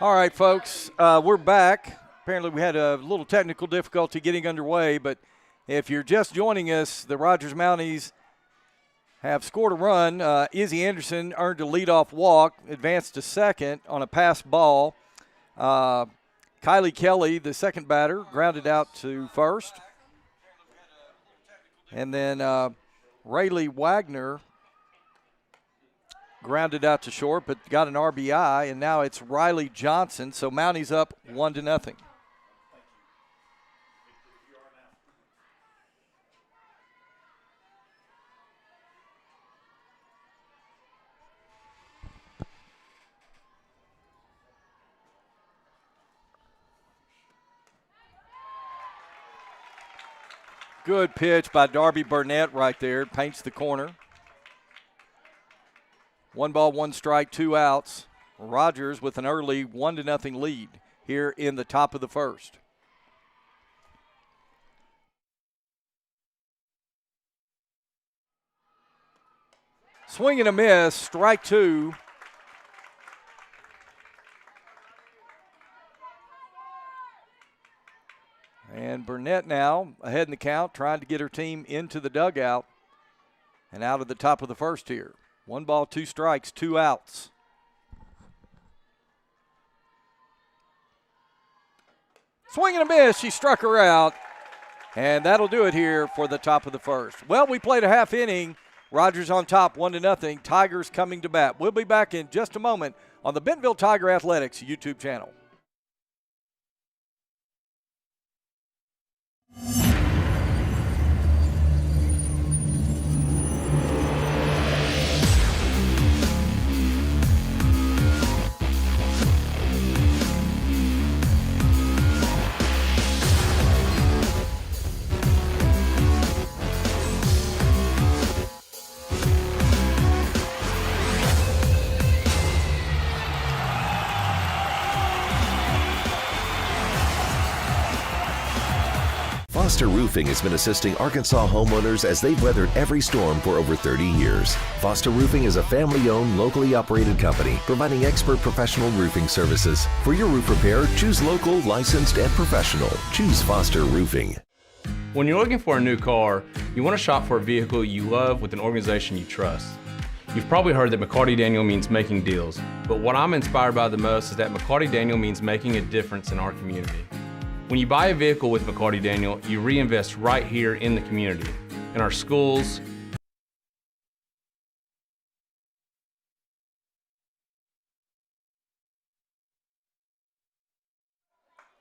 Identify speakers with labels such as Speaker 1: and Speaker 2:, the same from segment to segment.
Speaker 1: All right, folks, we're back. Apparently we had a little technical difficulty getting underway, but if you're just joining us, the Rogers Mounties have scored a run. Izzy Anderson earned a leadoff walk, advanced to second on a pass ball. Kylie Kelly, the second batter, grounded out to first. And then Rayleigh Wagner grounded out to short, but got an RBI, and now it's Riley Johnson. So Mounties up 1-0. Good pitch by Darby Burnett right there. Paints the corner. 1 ball, 1 strike, 2 outs. Rogers with an early 1-0 lead here in the top of the first. Swing and a miss, strike 2. And Burnett now ahead in the count, trying to get her team into the dugout and out of the top of the first here. 1 ball, 2 strikes, 2 outs. Swing and a miss. She struck her out. And that'll do it here for the top of the first. Well, we played a half inning. Rogers on top, 1-0. Tigers coming to bat. We'll be back in just a moment on the Bentonville Tiger Athletics YouTube channel.
Speaker 2: Foster Roofing has been assisting Arkansas homeowners as they've weathered every storm for over 30 years. Foster Roofing is a family-owned, locally operated company providing expert professional roofing services. For your roof repair, choose local, licensed, and professional. Choose Foster Roofing.
Speaker 3: When you're looking for a new car, you want to shop for a vehicle you love with an organization you trust. You've probably heard that McCarty Daniel means making deals, but what I'm inspired by the most is that McCarty Daniel means making a difference in our community. When you buy a vehicle with McCarty Daniel, you reinvest right here in the community, in our schools.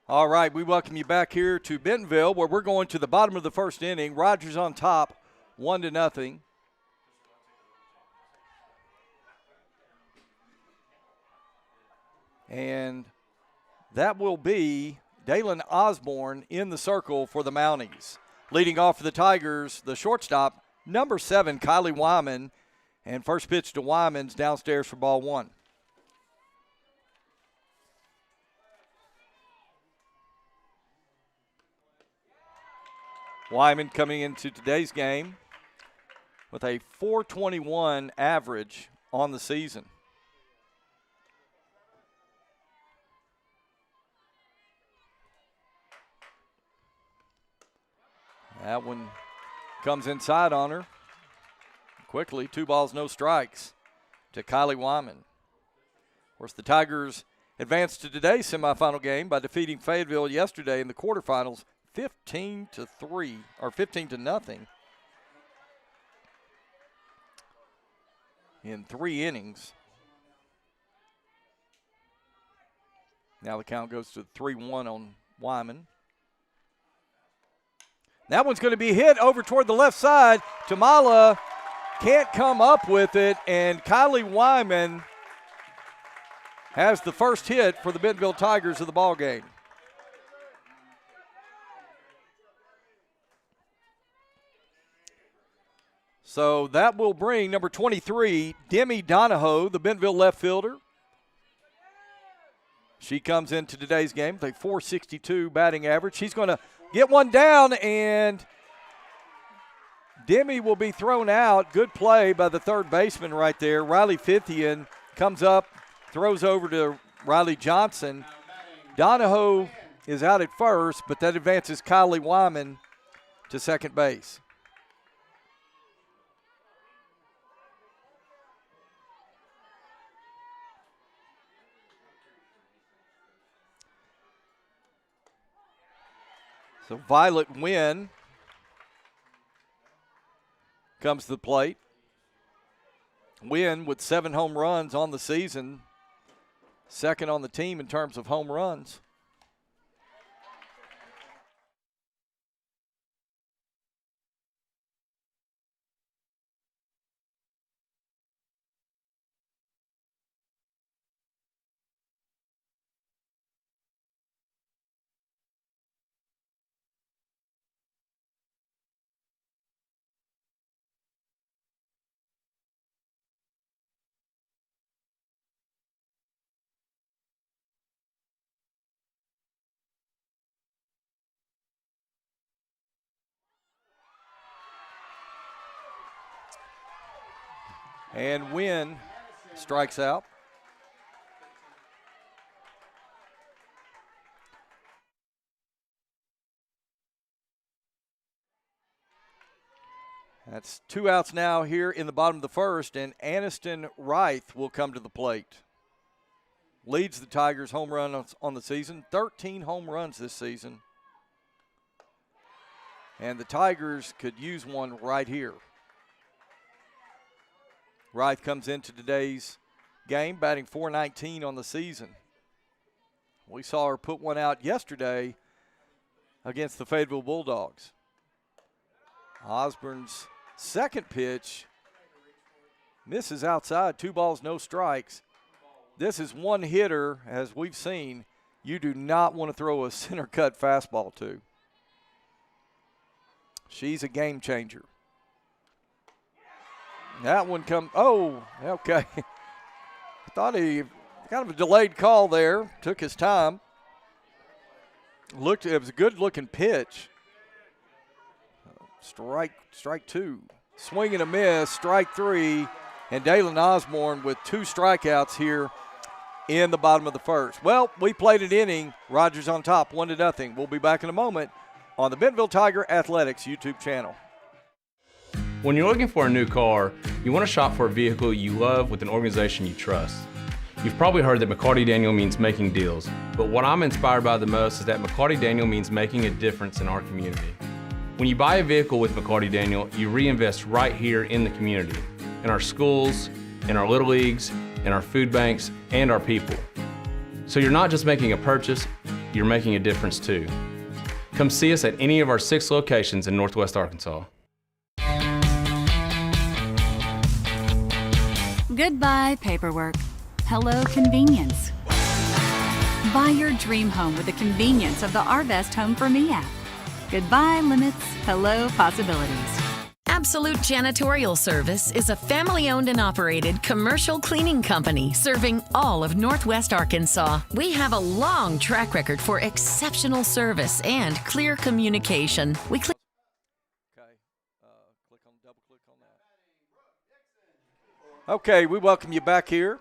Speaker 1: All right, we welcome you back here to Bentonville, where we're going to the bottom of the first inning. Rogers on top, 1-0. And that will be Dalen Osborne in the circle for the Mounties. Leading off for the Tigers, the shortstop, number 7, Kylie Wyman. And first pitch to Wyman's downstairs for ball 1. Wyman coming into today's game with a .421 average on the season. That one comes inside on her. Quickly, 2 balls, no strikes to Kylie Wyman. Of course, the Tigers advanced to today's semifinal game by defeating Fayetteville yesterday in the quarterfinals 15-3 or 15-0 in 3 innings. Now the count goes to 3-1 on Wyman. That one's going to be hit over toward the left side. Tamala can't come up with it, and Kylie Wyman has the first hit for the Bentonville Tigers of the ball game. So that will bring number 23, Demi Donahoe, the Bentonville left fielder. She comes into today's game with a .462 batting average. She's going to get one down, and Demi will be thrown out. Good play by the third baseman right there. Riley Fithian comes up, throws over to Riley Johnson. Donahoe is out at first, but that advances Kylie Wyman to second base. So Violet Wynn comes to the plate. Wynn with 7 home runs on the season, second on the team in terms of home runs. And Wynn strikes out. That's 2 outs now here in the bottom of the first, and Aniston Reith will come to the plate. Leads the Tigers home run on the season, 13 home runs this season. And the Tigers could use one right here. Reith comes into today's game batting .419 on the season. We saw her put one out yesterday against the Fayetteville Bulldogs. Osborne's second pitch misses outside, 2 balls, no strikes. This is one hitter, as we've seen, you do not want to throw a center cut fastball to. She's a game changer. That one oh, okay. I thought he kind of a delayed call there, took his time. It was a good looking pitch. Strike 2. Swing and a miss, strike 3. And Dalen Osborne with 2 strikeouts here in the bottom of the first. Well, we played an inning. Rogers on top, 1-0. We'll be back in a moment on the Bentonville Tiger Athletics YouTube channel.
Speaker 3: When you're looking for a new car, you want to shop for a vehicle you love with an organization you trust. You've probably heard that McCarty Daniel means making deals, but what I'm inspired by the most is that McCarty Daniel means making a difference in our community. When you buy a vehicle with McCarty Daniel, you reinvest right here in the community, in our schools, in our little leagues, in our food banks, and our people. So you're not just making a purchase, you're making a difference too. Come see us at any of our 6 locations in Northwest Arkansas.
Speaker 4: Goodbye, paperwork. Hello, convenience. Buy your dream home with the convenience of the Arvest Home for Me app. Goodbye, limits. Hello, possibilities.
Speaker 5: Absolute Janitorial Service is a family-owned and operated commercial cleaning company serving all of Northwest Arkansas. We have a long track record for exceptional service and clear communication.
Speaker 1: Double-click on that. Okay, we welcome you back here.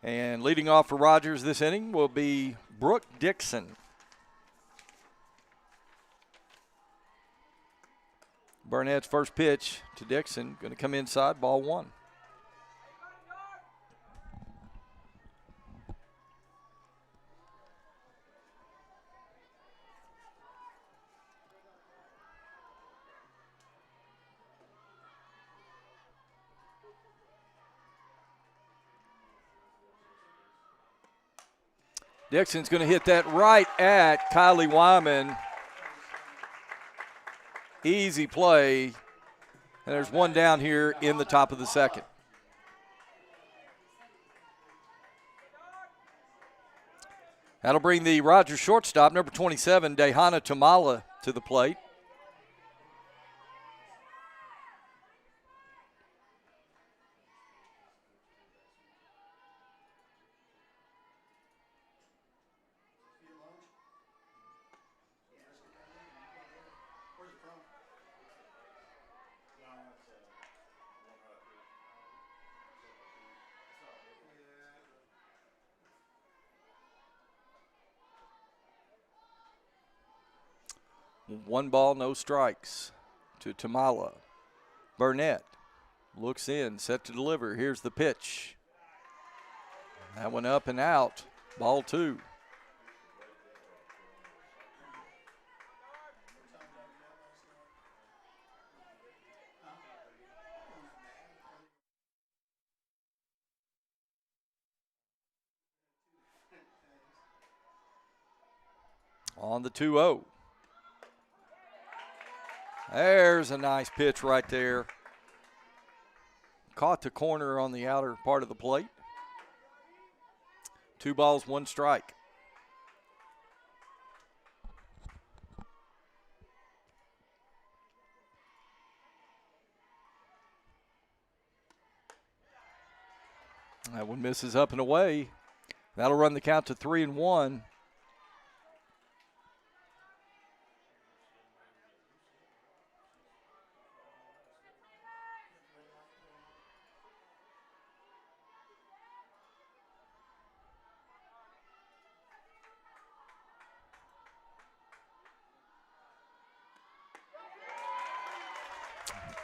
Speaker 1: And leading off for Rogers this inning will be Brooke Dixon. Burnett's first pitch to Dixon, going to come inside, ball 1. Dixon's going to hit that right at Kylie Wyman. Easy play. And there's one down here in the top of the second. That'll bring the Rogers shortstop, number 27, Dehana Tamala, to the plate. 1 ball, no strikes to Tamala. Burnett looks in, set to deliver. Here's the pitch. That one up and out. Ball 2. On the 2-0. There's a nice pitch right there. Caught the corner on the outer part of the plate. 2 balls, 1 strike. That one misses up and away. That'll run the count to 3-1.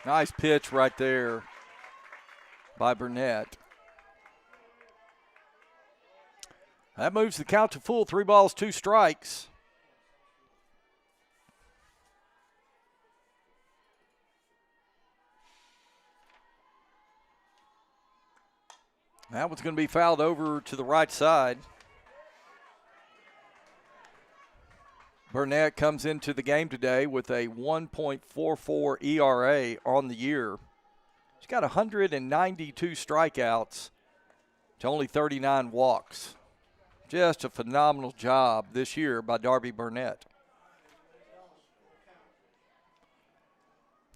Speaker 1: Nice pitch right there by Burnett. That moves the count to full. 3 balls, 2 strikes. That one's going to be fouled over to the right side. Burnett comes into the game today with a 1.44 ERA on the year. He's got 192 strikeouts to only 39 walks. Just a phenomenal job this year by Darby Burnett.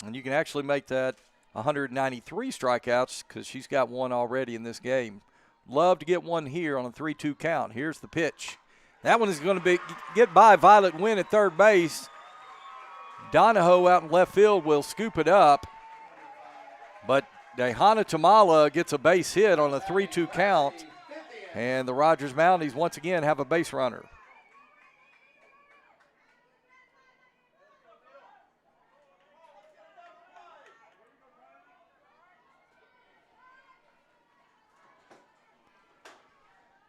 Speaker 1: And you can actually make that 193 strikeouts because she's got 1 already in this game. Love to get 1 here on a 3-2 count. Here's the pitch. That one is going to get by Violet Wynn at third base. Donahoe out in left field will scoop it up. But Dehana Tamala gets a base hit on a 3-2 count. And the Rogers Mounties once again have a base runner.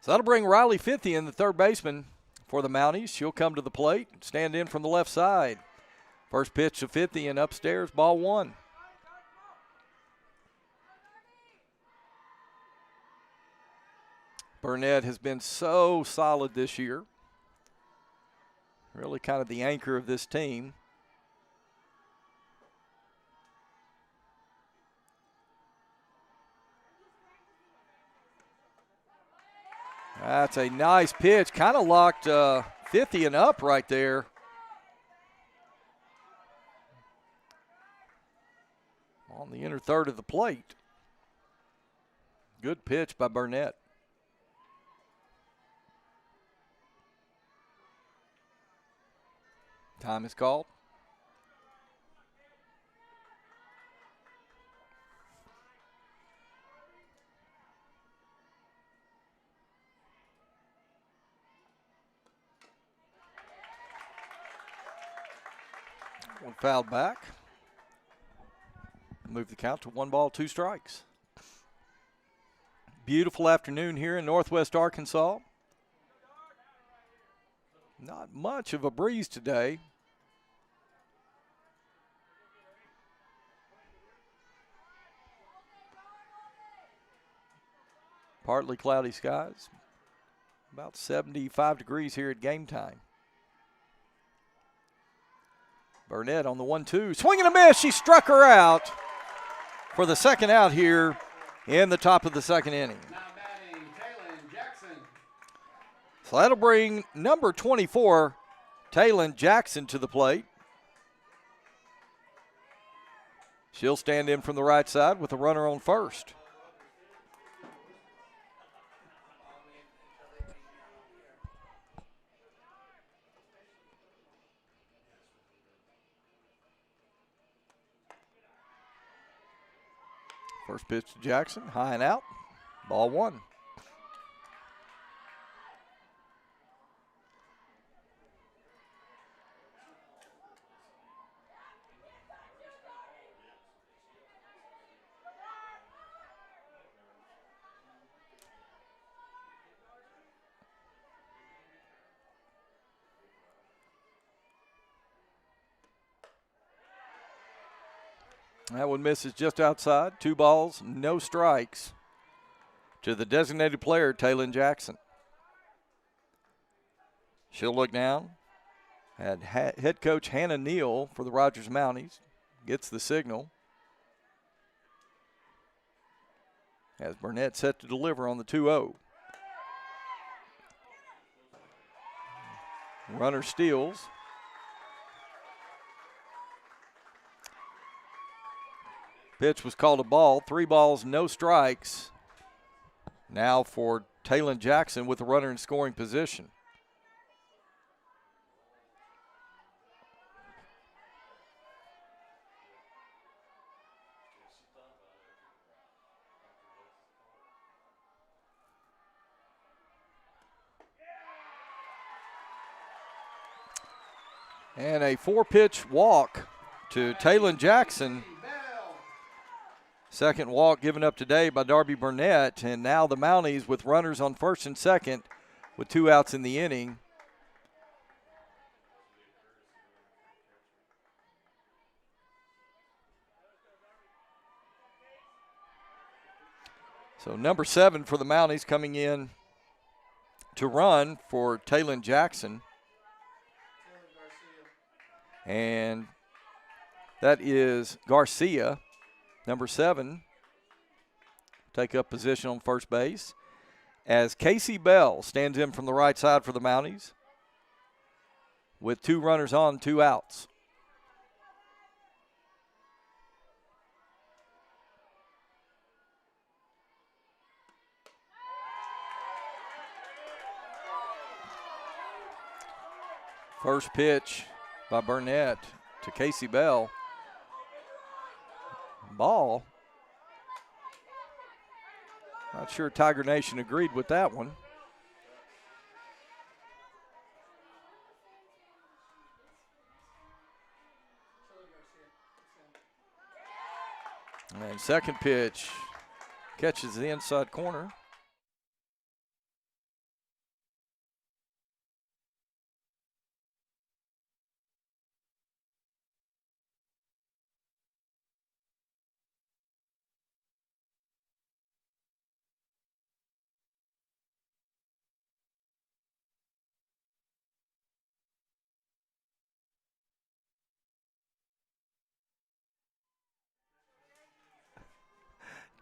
Speaker 1: So that'll bring Riley Fithian, the third baseman for the Mounties. She'll come to the plate, stand in from the left side. First pitch to Fithian upstairs, ball 1. Burnett has been so solid this year. Really kind of the anchor of this team. That's a nice pitch. Kind of locked Fithian up right there. On the inner third of the plate. Good pitch by Burnett. Time is called. One fouled back. Move the count to 1 ball, 2 strikes. Beautiful afternoon here in Northwest Arkansas. Not much of a breeze today. Partly cloudy skies. About 75 degrees here at game time. Burnett on the 1-2. Swing and a miss. She struck her out for the second out here in the top of the second inning. So that'll bring number 24, Taylon Jackson, to the plate. She'll stand in from the right side with a runner on first. First pitch to Jackson, high and out, ball 1. That one misses just outside. 2 balls, no strikes to the designated player, Taylon Jackson. She'll look down at head coach Hannah Neal for the Rogers Mounties. Gets the signal. As Burnett set to deliver on the 2-0. Runner steals. Pitch was called a ball. 3 balls, no strikes. Now for Taylon Jackson with the runner in scoring position. And a 4-pitch walk to Taylon Jackson. Second walk given up today by Darby Burnett. And now the Mounties with runners on first and second with 2 outs in the inning. So number 7 for the Mounties coming in to run for Taylon Jackson. And that is Garcia, number 7, take up position on first base. As Casey Bell stands in from the right side for the Mounties with 2 runners on, 2 outs. First pitch by Burnett to Casey Bell. Ball. Not sure Tiger Nation agreed with that one. And second pitch catches the inside corner.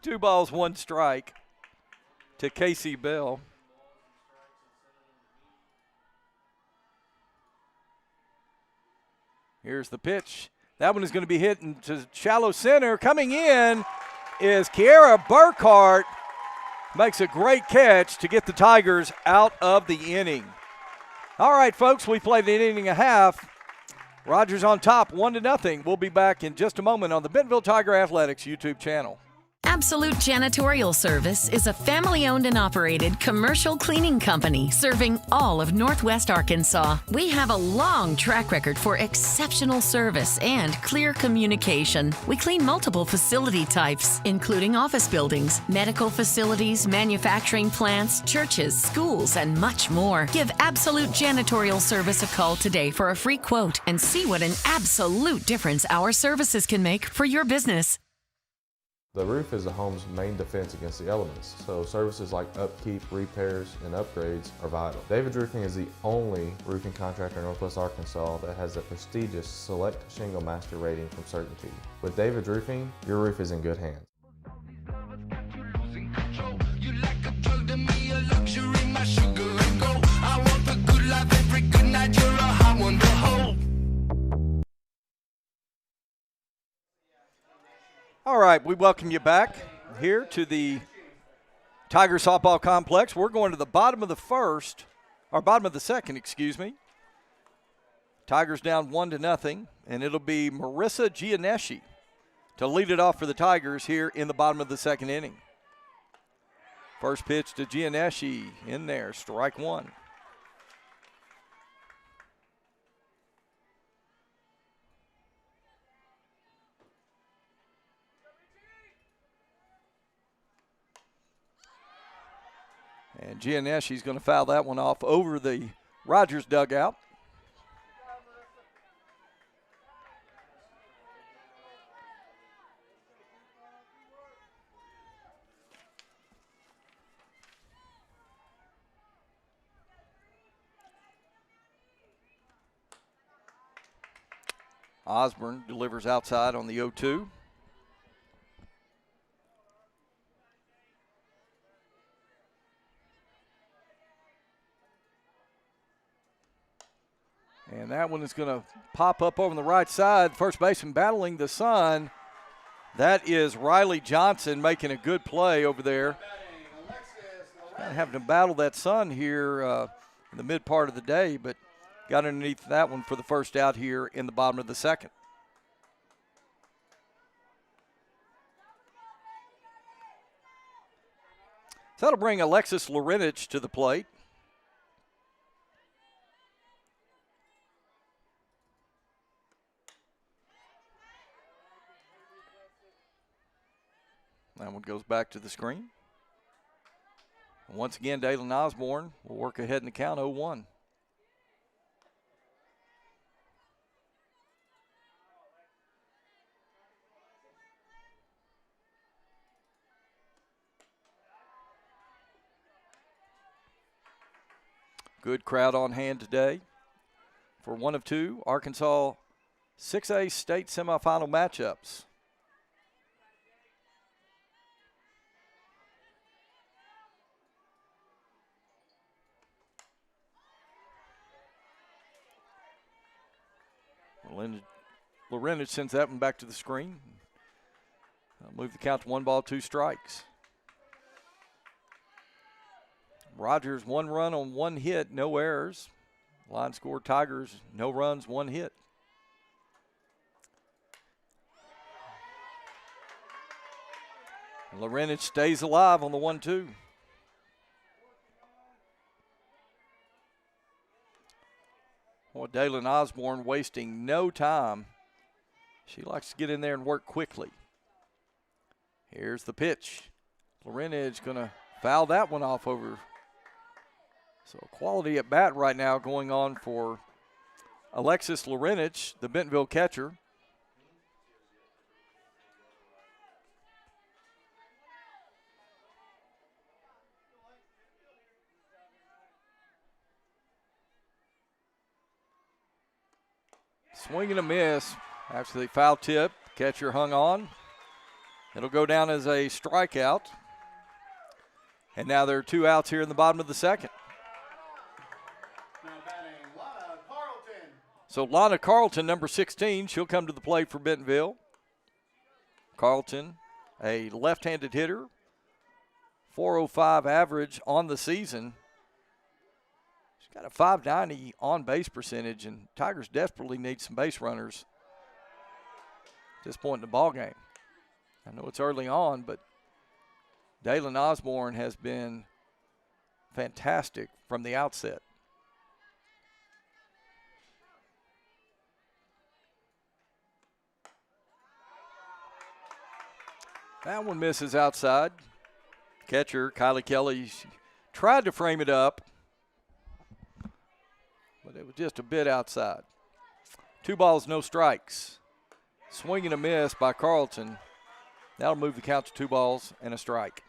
Speaker 1: Two balls, 1 strike to Casey Bell. Here's the pitch. That one is going to be hit into shallow center. Coming in is Kiara Burkhart. Makes a great catch to get the Tigers out of the inning. All right, folks, we played an inning and a half. Rogers on top, 1-0. We'll be back in just a moment on the Bentonville Tiger Athletics YouTube channel.
Speaker 5: Absolute Janitorial Service is a family-owned and operated commercial cleaning company serving all of Northwest Arkansas. We have a long track record for exceptional service and clear communication. We clean multiple facility types, including office buildings, medical facilities, manufacturing plants, churches, schools, and much more. Give Absolute Janitorial Service a call today for a free quote and see what an absolute difference our services can make for your business.
Speaker 6: The roof is the home's main defense against the elements, so services like upkeep, repairs, and upgrades are vital. David's Roofing is the only roofing contractor in Northwest Arkansas that has the prestigious Select Shingle Master rating from Certainty. With David's Roofing, your roof is in good hands.
Speaker 1: All right, we welcome you back here to the Tiger Softball Complex. We're going to the bottom of the second, excuse me. Tigers down 1-0, and it'll be Marissa Gianeschi to lead it off for the Tigers here in the bottom of the second inning. First pitch to Gianeschi in there, strike 1. And Gianeschi's going to foul that one off over the Rogers dugout. Osborne delivers outside on the 0-2. And that one is going to pop up over the right side. First baseman battling the sun. That is Riley Johnson making a good play over there. Having to battle that sun here in the mid part of the day, but got underneath that one for the first out here in the bottom of the second. So that'll bring Alexis Lorenich to the plate. That one goes back to the screen. Once again, Dalen Osborne will work ahead in the count, 0-1. Good crowd on hand today for one of two Arkansas 6A state semifinal matchups. Lorenich sends that one back to the screen. Move the count to 1 ball, 2 strikes. Rogers 1 run on 1 hit, no errors. Line score Tigers, no runs, 1 hit. Lorenich stays alive on the 1-2. Well, Dalen Osborne wasting no time. She likes to get in there and work quickly. Here's the pitch. Lorenich going to foul that one off over. So quality at bat right now going on for Alexis Lorenich, the Bentonville catcher. Swing and a miss after the foul tip. Catcher hung on. It'll go down as a strikeout. And now there are 2 outs here in the bottom of the second. So Lana Carlton, number 16, she'll come to the plate for Bentonville. Carlton, a left-handed hitter, 405 average on the season. She's got a 590 on-base percentage, and Tigers desperately need some base runners at this point in the ball game. I know it's early on, but Dalen Osborne has been fantastic from the outset. That one misses outside. Catcher, Kylie Kelly, tried to frame it up, but it was just a bit outside. 2 balls, no strikes. Swing and a miss by Carlton. That'll move the count to 2 balls and a strike.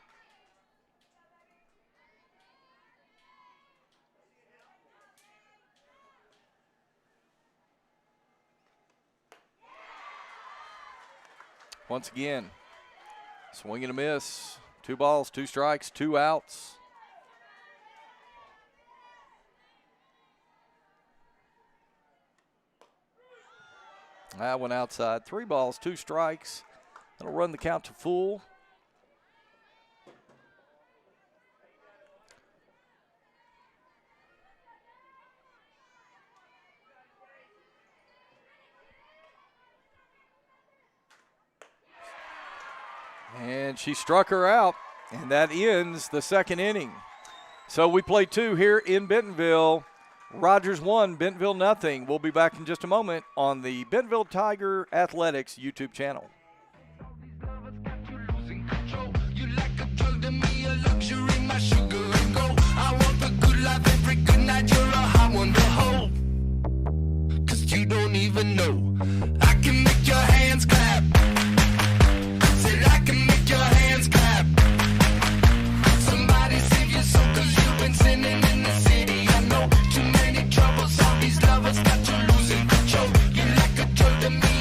Speaker 1: Once again, swing and a miss. 2 balls, 2 strikes, 2 outs. That one outside. 3 balls, 2 strikes. That'll run the count to full. And she struck her out, and that ends the second inning. So we play 2 here in Bentonville. Rogers 1, Bentonville nothing. We'll be back in just a moment on the Bentonville Tiger Athletics YouTube channel.
Speaker 7: You don't even know. I can make your hands clap. Said I can make your hands clap. Somebody save your soul, 'cause you've been sinning in the city. I know too many troubles. All these lovers got you losing control. You like a drug to me.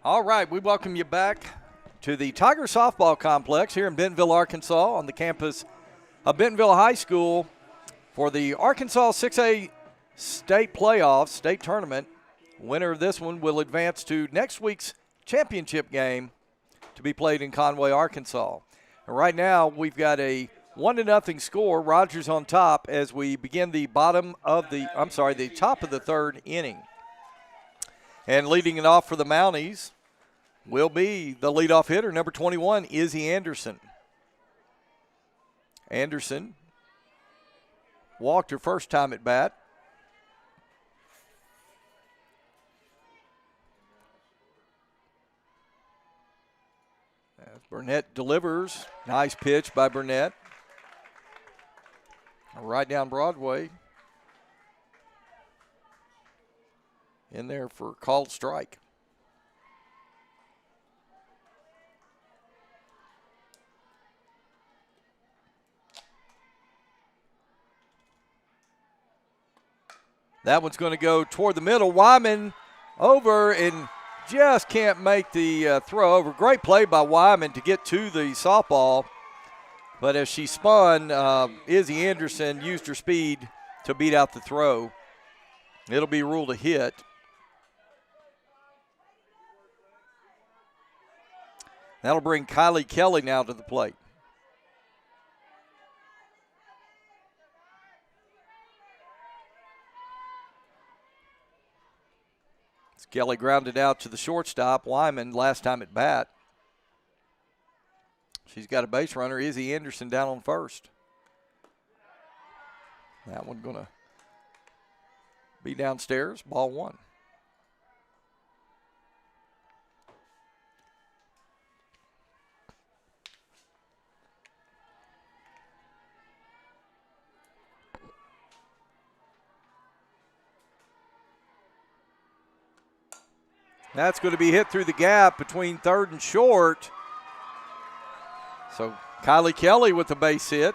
Speaker 1: All right, we welcome you back to the Tiger Softball Complex here in Bentonville, Arkansas, on the campus of Bentonville High School for the Arkansas 6A State Playoffs, State Tournament. Winner of this one will advance to next week's championship game to be played in Conway, Arkansas. And right now, we've got a 1-0 score. Rogers on top as we begin the top of the third inning. And leading it off for the Mounties will be the leadoff hitter, number 21, Izzy Anderson. Anderson walked her first time at bat. As Burnett delivers, nice pitch by Burnett. Right down Broadway. In there for called strike. That one's going to go toward the middle. Wyman over and just can't make the throw over. Great play by Wyman to get to the softball. But as she spun, Izzy Anderson used her speed to beat out the throw. It'll be ruled a hit. That'll bring Kylie Kelly now to the plate. Kelly grounded out to the shortstop. Wyman last time at bat. She's got a base runner, Izzy Anderson, down on first. That one going to be downstairs, ball one. That's going to be hit through the gap between third and short. So Kylie Kelly with the base hit.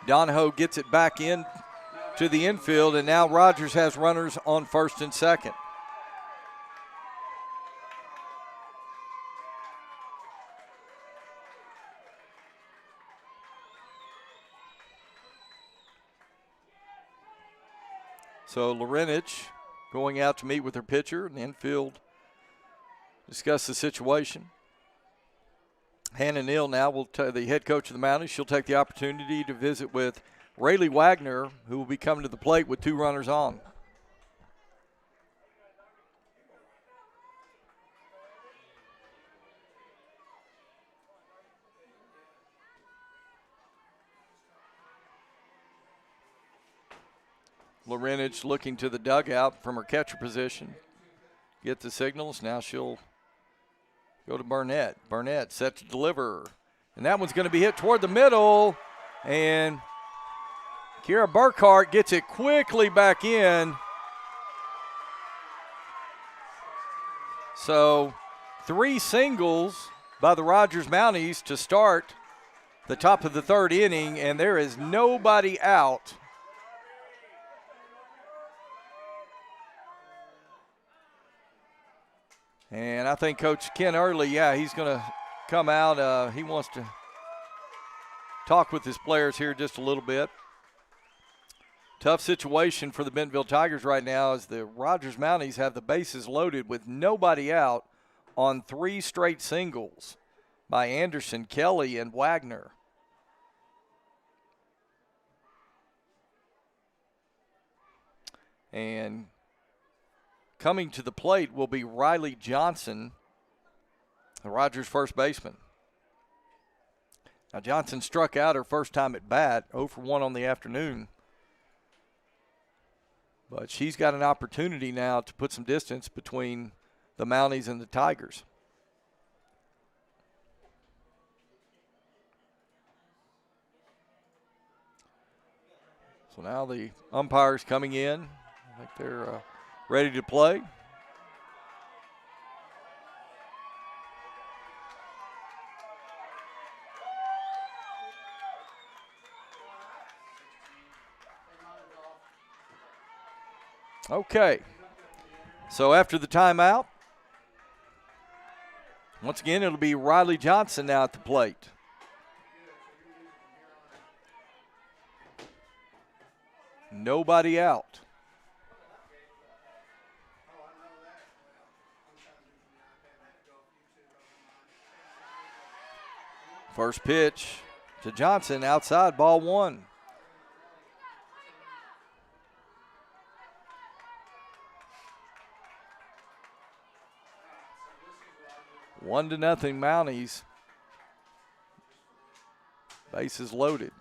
Speaker 1: Donahoe gets it back in to the infield, and now Rogers has runners on first and second. So Lorenich going out to meet with her pitcher in the infield, discuss the situation. Hannah Neal now will the head coach of the Mounties. She'll take the opportunity to visit with Rayleigh Wagner, who will be coming to the plate with two runners on. Lorenich looking to the dugout from her catcher position. Get the signals. Now she'll go to Burnett. Burnett set to deliver. And that one's going to be hit toward the middle. And Kira Burkhart gets it quickly back in. So 3 singles by the Rogers Mounties to start the top of the third inning, and there is nobody out. And I think Coach Ken Early, he's going to come out. He wants to talk with his players here just a little bit. Tough situation for the Bentonville Tigers right now as the Rogers Mounties have the bases loaded with nobody out on 3 straight singles by Anderson, Kelly, and Wagner. And coming to the plate will be Riley Johnson, the Rogers first baseman. Now Johnson struck out her first time at bat, 0 for 1 on the afternoon. But she's got an opportunity now to put some distance between the Mounties and the Tigers. So now the umpires coming in. I think they're ready to play. Okay. So after the timeout, Once again, it'll be Riley Johnson now at the plate. Nobody out. First pitch to Johnson, outside, ball one. One to nothing Mounties. Bases loaded.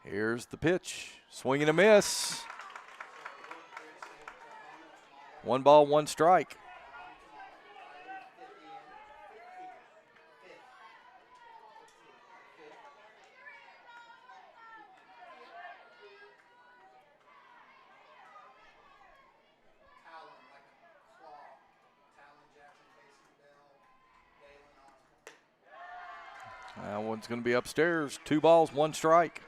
Speaker 1: Here's the pitch. Swing and a miss. 1 ball, 1 strike. That one's going to be upstairs. 2 balls, 1 strike.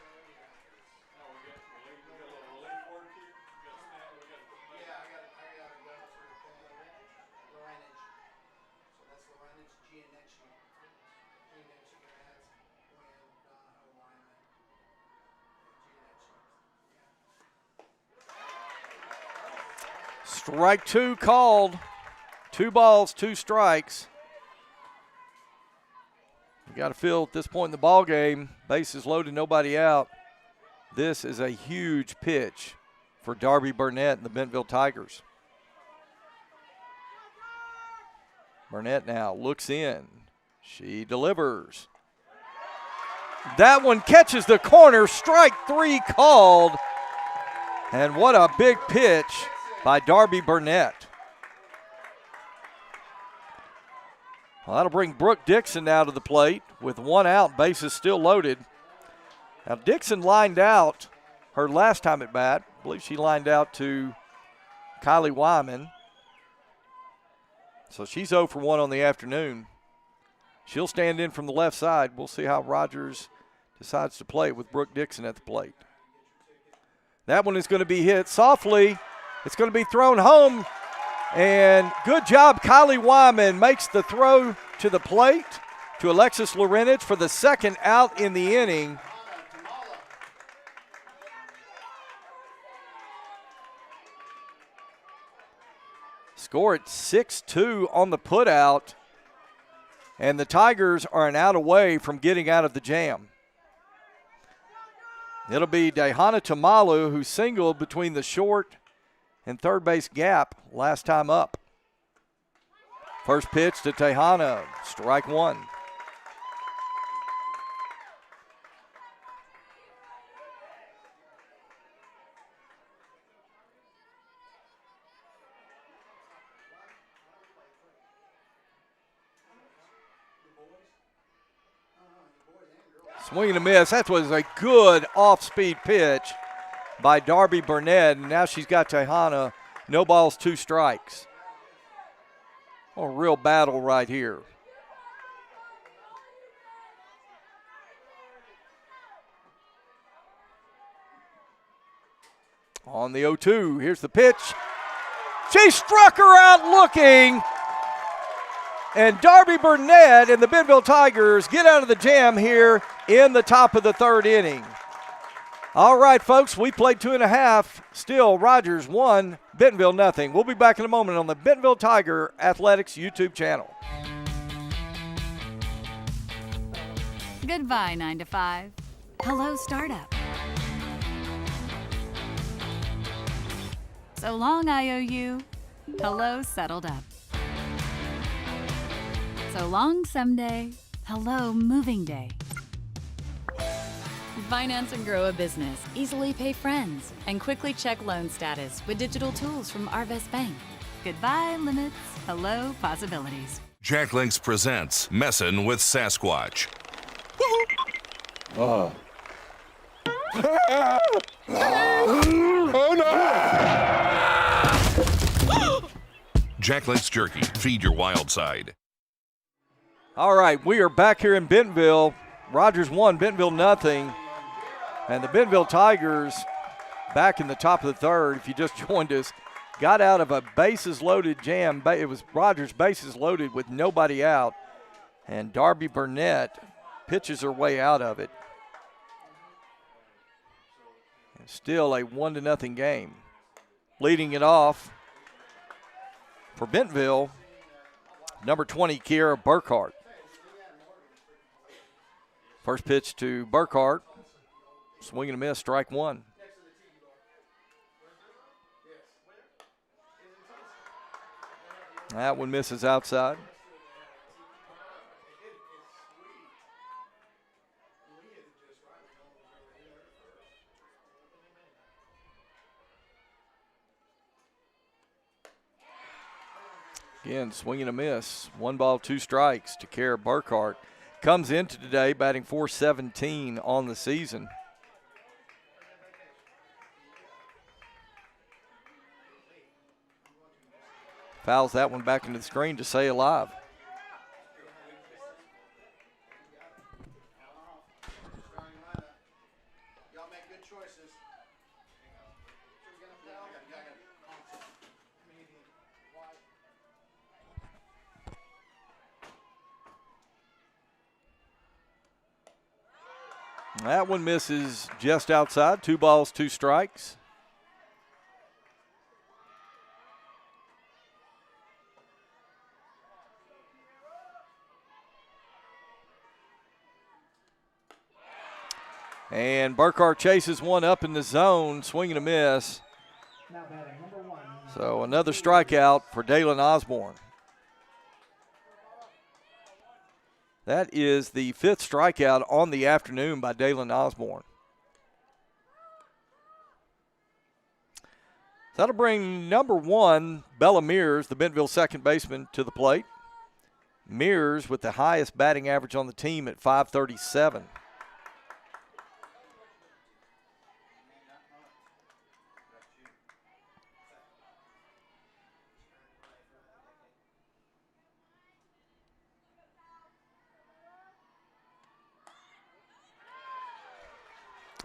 Speaker 1: Strike 2 called. 2 balls, 2 strikes. You got to feel at this point in the ball game, bases loaded, nobody out. This is a huge pitch for Darby Burnett and the Bentonville Tigers. Burnett now looks in. She delivers. That one catches the corner. Strike 3 called. And what a big pitch by Darby Burnett. Well, that'll bring Brooke Dixon now to the plate with 1 out, bases still loaded. Now, Dixon lined out her last time at bat. I believe she lined out to Kylie Wyman. So she's 0 for 1 on the afternoon. She'll stand in from the left side. We'll see how Rogers decides to play with Brooke Dixon at the plate. That one is going to be hit softly. It's going to be thrown home. And good job, Kylie Wyman makes the throw to the plate to Alexis Lorenich for the 2nd out in the inning. Score at 6-2 on the putout. And the Tigers are an out away from getting out of the jam. It'll be Dehana Tamalu who singled between the short and third base gap last time up. First pitch to Tejana, strike 1. Swing and a miss. That was a good off-speed pitch by Darby Burnett, and now she's got Tejana. No balls, 2 strikes. Oh, a real battle right here. On the 0-2, here's the pitch. She struck her out looking. And Darby Burnett and the Bentonville Tigers get out of the jam here in the top of the 3rd inning. All right, folks, we played 2.5. Still, Rogers 1, Bentonville nothing. We'll be back in a moment on the Bentonville Tiger Athletics YouTube channel.
Speaker 4: Goodbye, 9 to 5. Hello, startup. So long, IOU. Hello, settled up. So long, someday. Hello, moving day. Finance and grow a business. Easily pay friends. And quickly check loan status with digital tools from Arvest Bank. Goodbye, limits. Hello, possibilities.
Speaker 8: Jack Links presents Messin' with Sasquatch.
Speaker 9: Oh no!
Speaker 8: Jack Links Jerky. Feed your wild side.
Speaker 1: All right, we are back here in Bentonville. Rogers 1, Bentonville nothing. And the Bentonville Tigers back in the top of the 3rd. If you just joined us, got out of a bases-loaded jam. It was Rogers bases loaded with nobody out, and Darby Burnett pitches her way out of it. And still a 1-0 game. Leading it off for Bentonville, number 20, Kiera Burkhart. First pitch to Burkhart. Swing and a miss, strike one. That one misses outside. Again, swing and a miss. 1 ball, 2 strikes to Kiera Burkhart. Comes into today batting .417 on the season. Fouls that one back into the screen to stay alive. That one misses just outside. 2 balls, 2 strikes. And Burkhart chases one up in the zone, swing and a miss. So another strikeout for Dalen Osborne. That is the 5th strikeout on the afternoon by Dalen Osborne. That'll bring number 1, Bella Mears, the Bentonville second baseman, to the plate. Mears with the highest batting average on the team at .537.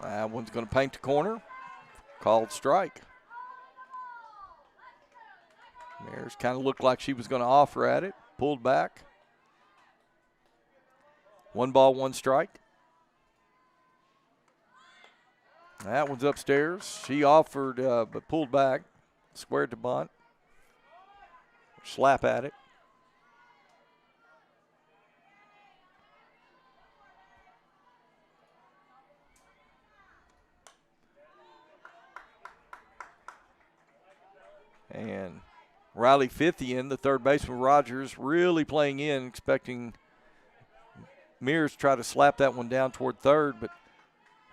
Speaker 1: That one's going to paint the corner. Called strike. Mears kind of looked like she was going to offer at it. Pulled back. 1 ball, 1 strike. That one's upstairs. She offered but pulled back. Squared to bunt. Slap at it. And Riley Fithian, the third baseman, Rogers, really playing in, expecting Mears to try to slap that one down toward third, but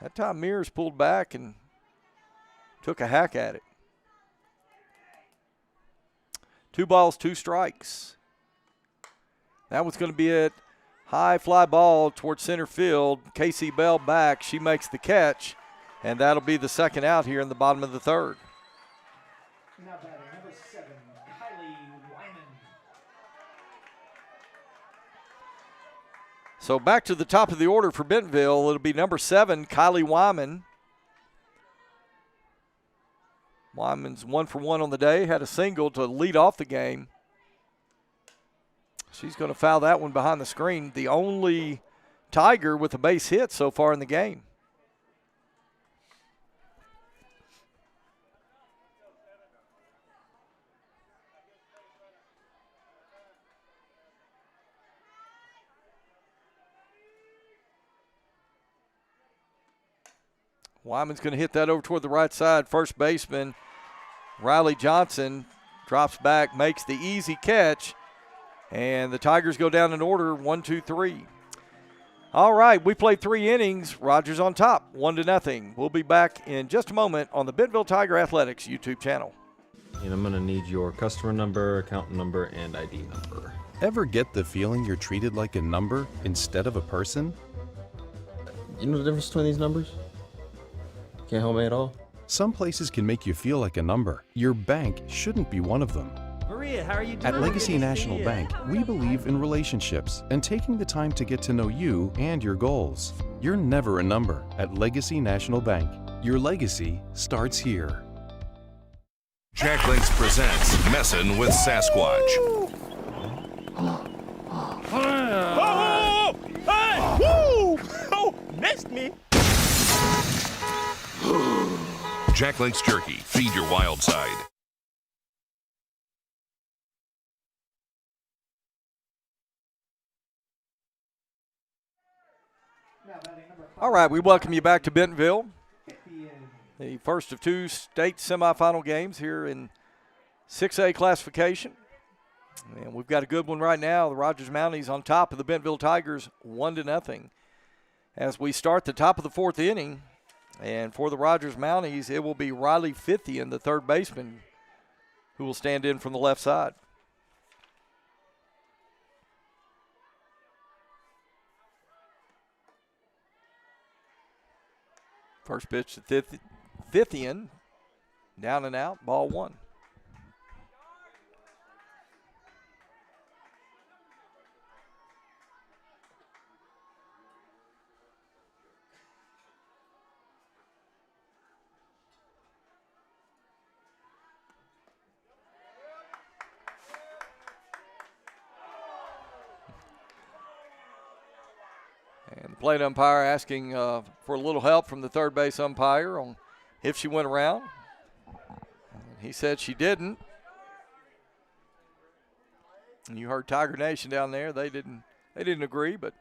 Speaker 1: that time Mears pulled back and took a hack at it. 2 balls, 2 strikes. That one's going to be a high fly ball towards center field. Casey Bell back. She makes the catch, and that'll be the second out here in the bottom of the third.
Speaker 9: Now batting, number 7, Kylie Wyman.
Speaker 1: So back to the top of the order for Bentonville. It'll be number 7, Kylie Wyman. Wyman's 1 for 1 on the day. Had a single to lead off the game. She's going to foul that one behind the screen. The only Tiger with a base hit so far in the game. Wyman's going to hit that over toward the right side. First baseman Riley Johnson drops back, makes the easy catch, and the Tigers go down in order 1, 2, 3. All right, we played 3 innings. Rogers on top, 1-0. We'll be back in just a moment on the Bentonville Tiger Athletics YouTube channel.
Speaker 10: And I'm going to need your customer number, account number, and ID number.
Speaker 11: Ever get the feeling you're treated like a number instead of a person?
Speaker 10: You know the difference between these numbers? Can't help me at all?
Speaker 11: Some places can make you feel like a number. Your bank shouldn't be one of them.
Speaker 12: Maria, how are you doing?
Speaker 11: At Legacy National Bank, we believe in relationships and taking the time to get to know you and your goals. You're never a number at Legacy National Bank. Your legacy starts here.
Speaker 8: Jack Links presents Messin' with Sasquatch.
Speaker 12: Hey! Woo! Oh, missed me.
Speaker 8: Jack Links Jerky. Feed your wild side.
Speaker 1: All right, we welcome you back to Bentonville. The first of two state semifinal games here in 6A classification. And we've got a good one right now. The Rogers Mounties on top of the Bentonville Tigers 1-0. As we start the top of the fourth inning, and for the Rogers Mounties, it will be Riley Fithian, the third baseman, who will stand in from the left side. First pitch to Fithian, down and out, ball one. And the plate umpire asking for a little help from the third base umpire on if she went around. He said she didn't. And you heard Tiger Nation down there. They didn't agree, but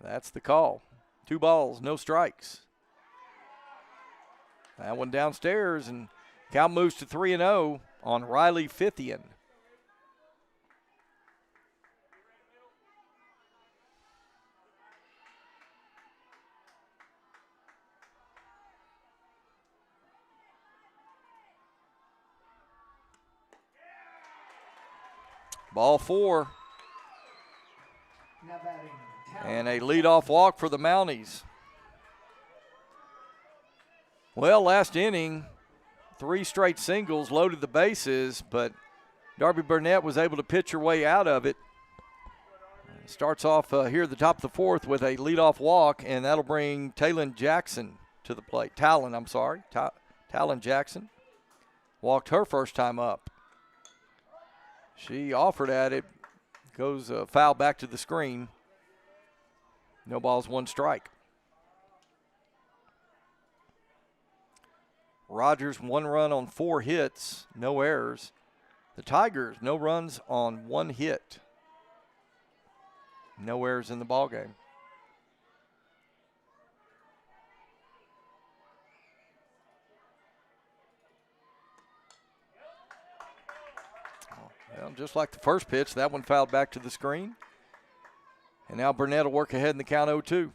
Speaker 1: that's the call. 2 balls, no strikes. That one downstairs, and count moves to 3-0 on Riley Fithian. Ball 4. And a leadoff walk for the Mounties. Well, last inning, 3 straight singles loaded the bases, but Darby Burnett was able to pitch her way out of it. Starts off here at the top of the fourth with a leadoff walk, and that'll bring Talon Jackson to the plate. Talon Jackson walked her first time up. She offered at it, goes foul back to the screen. No balls, 1 strike. Rogers 1 run on 4 hits, no errors. The Tigers, no runs on 1 hit. No errors in the ballgame. Well, just like the first pitch, that one fouled back to the screen. And now Burnett will work ahead in the count 0-2.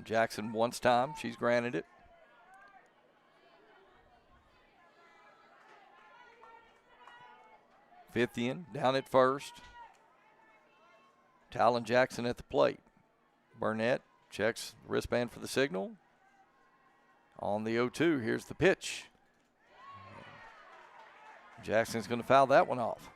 Speaker 1: Jackson wants time. She's granted it. Fithian down at first. Talon Jackson at the plate. Burnett checks the wristband for the signal. On the 0-2, here's the pitch. Jackson's going to foul that one off.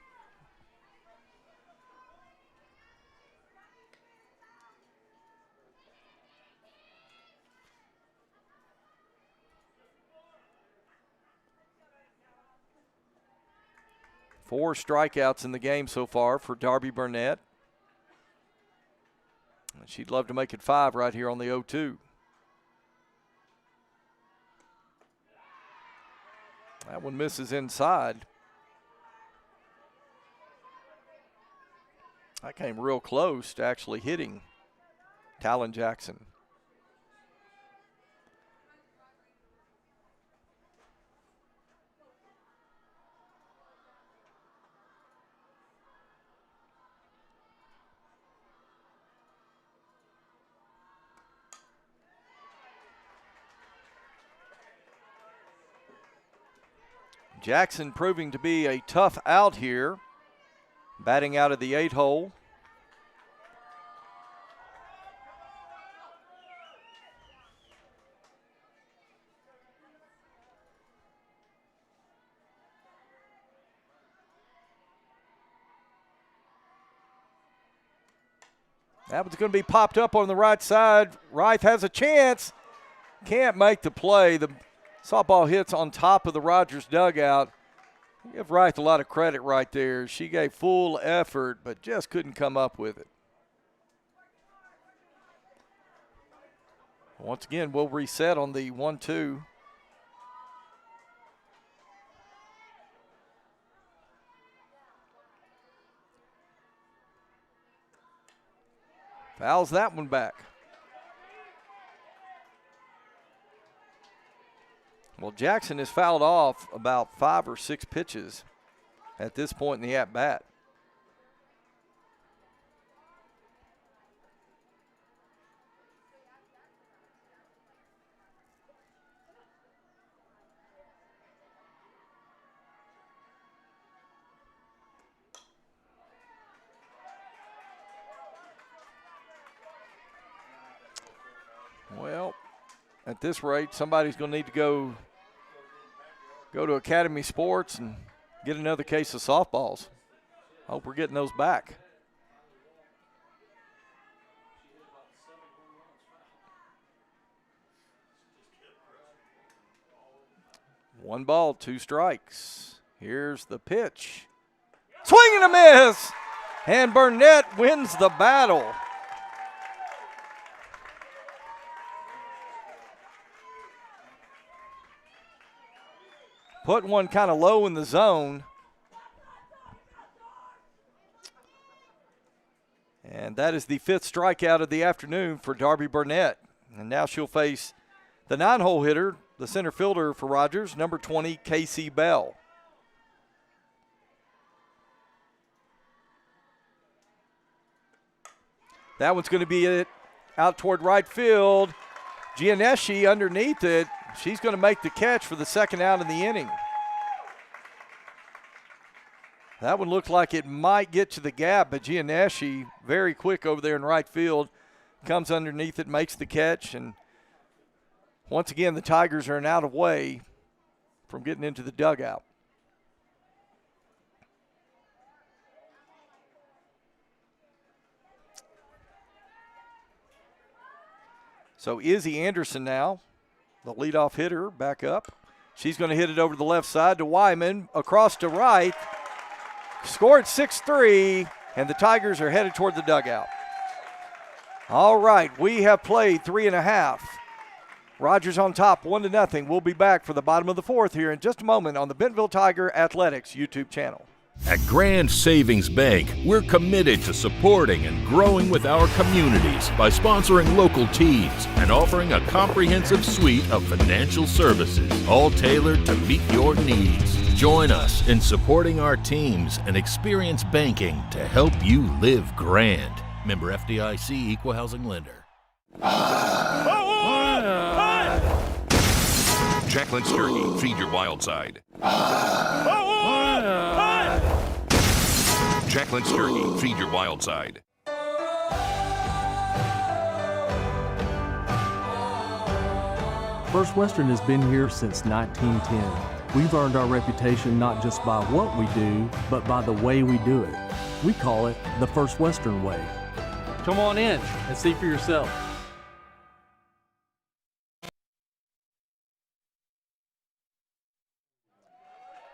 Speaker 1: Four strikeouts in the game so far for Darby Burnett. She'd love to make it 5 right here on the 0-2. That one misses inside. That came real close to actually hitting Talon Jackson. Jackson proving to be a tough out here, batting out of the 8 hole. That one's going to be popped up on the right side. Reith has a chance. Can't make the play. The softball hits on top of the Rogers dugout. Give Reith a lot of credit right there. She gave full effort, but just couldn't come up with it. Once again, we'll reset on the 1-2. Fouls that one back. Well, Jackson has fouled off about 5 or 6 pitches at this point in the at-bat. Well, at this rate, somebody's going to need to go to Academy Sports and get another case of softballs. Hope we're getting those back. One ball, 2 strikes. Here's the pitch. Swing and a miss! And Burnett wins the battle. Put one kind of low in the zone. And that is the 5th strikeout of the afternoon for Darby Burnett. And now she'll face the 9-hole hitter, the center fielder for Rogers, number 20, Casey Bell. That one's going to be it out toward right field. Gianneschi underneath it. She's going to make the catch for the 2nd out of the inning. That one looked like it might get to the gap, but Gianneschi, very quick over there in right field, comes underneath it, makes the catch, and once again the Tigers are an out of way from getting into the dugout. So Izzy Anderson now, the leadoff hitter, back up. She's going to hit it over to the left side to Wyman, across to right. Scored 6-3, and the Tigers are headed toward the dugout. All right, we have played 3.5. Rogers on top, 1-0. We'll be back for the bottom of the 4th here in just a moment on the Bentonville Tiger Athletics YouTube channel.
Speaker 13: At Grand Savings Bank, we're committed to supporting and growing with our communities by sponsoring local teams and offering a comprehensive suite of financial services, all tailored to meet your needs. Join us in supporting our teams and experience banking to help you live grand. Member FDIC, Equal Housing Lender.
Speaker 8: Jacqueline's Turkey, feed your wild side. Jacqueline's Turkey, feed your wild side.
Speaker 14: First Western has been here since 1910. We've earned our reputation not just by what we do, but by the way we do it. We call it the First Western way.
Speaker 15: Come on in and see for yourself.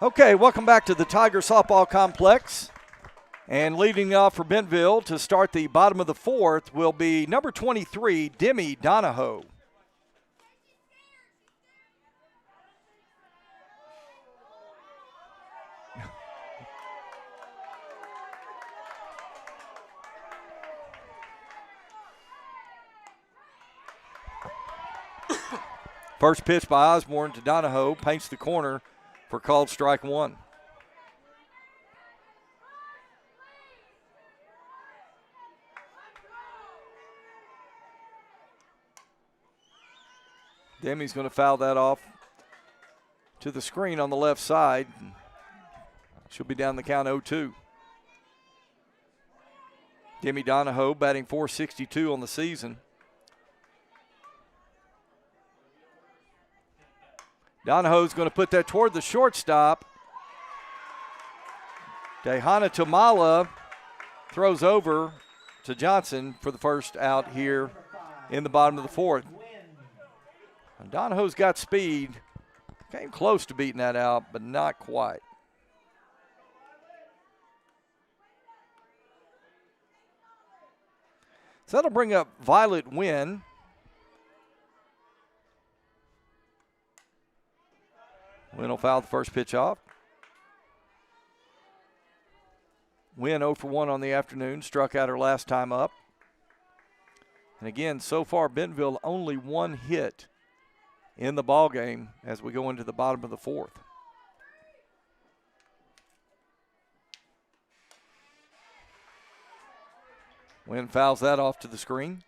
Speaker 1: Okay, welcome back to the Tiger Softball Complex. And leading off for Bentonville to start the bottom of the 4th will be number 23, Demi Donahoe. First pitch by Osborne to Donahoe, paints the corner for called strike 1. Demi's going to foul that off to the screen on the left side. She'll be down the count 0-2. Demi Donahoe batting .462 on the season. Donahoe's going to put that toward the shortstop. Dehana Tamala throws over to Johnson for the first out here in the bottom of the fourth. And Donahoe's got speed. Came close to beating that out, but not quite. So that'll bring up Violet Wynn. Wynn will foul the first pitch off. Wynn 0 for 1 on the afternoon, struck out her last time up. And again, so far, Bentonville only one hit in the ball game as we go into the bottom of the fourth. Wynn fouls that off to the screen.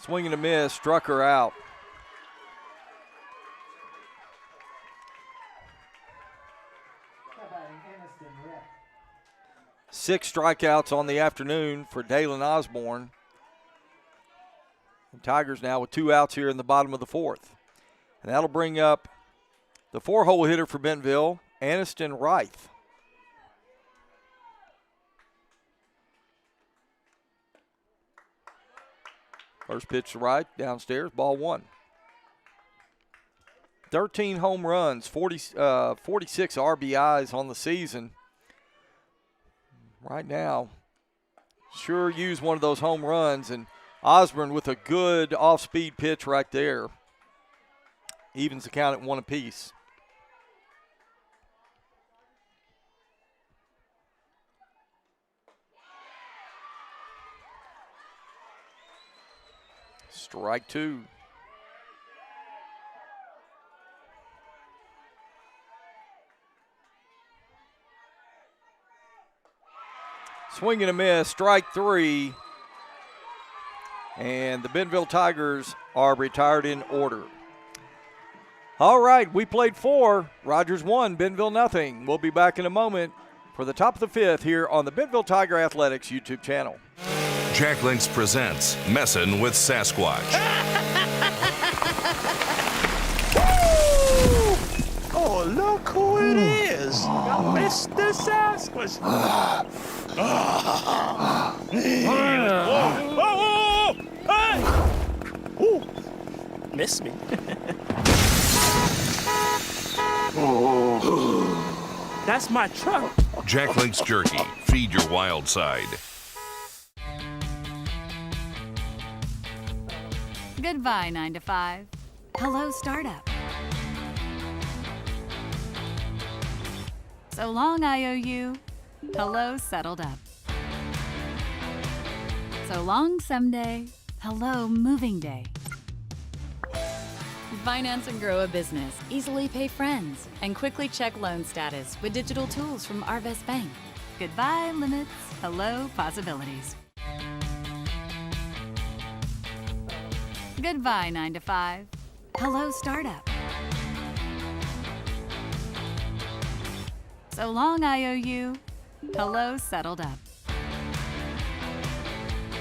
Speaker 1: Swing and a miss, struck her out. Six strikeouts on the afternoon for Dalen Osborne. The Tigers now with 2 outs here in the bottom of the fourth. And that'll bring up the 4-hole hitter for Bentonville, Aniston Reith. First pitch to right, downstairs, ball 1. 13 home runs, 46 RBIs on the season. Right now, sure use one of those home runs, and Osborne with a good off-speed pitch right there. Evens the count at 1 apiece. Strike 2. Swing and a miss, strike 3. And the Bentonville Tigers are retired in order. All right, we played 4. Rogers 1, Bentonville nothing. We'll be back in a moment for the top of the 5th here on the Bentonville Tiger Athletics YouTube channel.
Speaker 8: Jack Links presents Messin' with Sasquatch.
Speaker 12: Oh, look who it is. Mr. Sasquatch. Whoa. Hey. Ooh. Missed me. That's my truck.
Speaker 8: Jack Links Jerky. Feed your wild side.
Speaker 4: Goodbye, 9 to 5. Hello, startup. So long, IOU. Hello, settled up. So long, someday. Hello, moving day. Finance and grow a business. Easily pay friends. And quickly check loan status with digital tools from Arvest Bank. Goodbye, limits. Hello, possibilities. Goodbye, 9 to 5. Hello, startup. So long, IOU. Hello, settled up.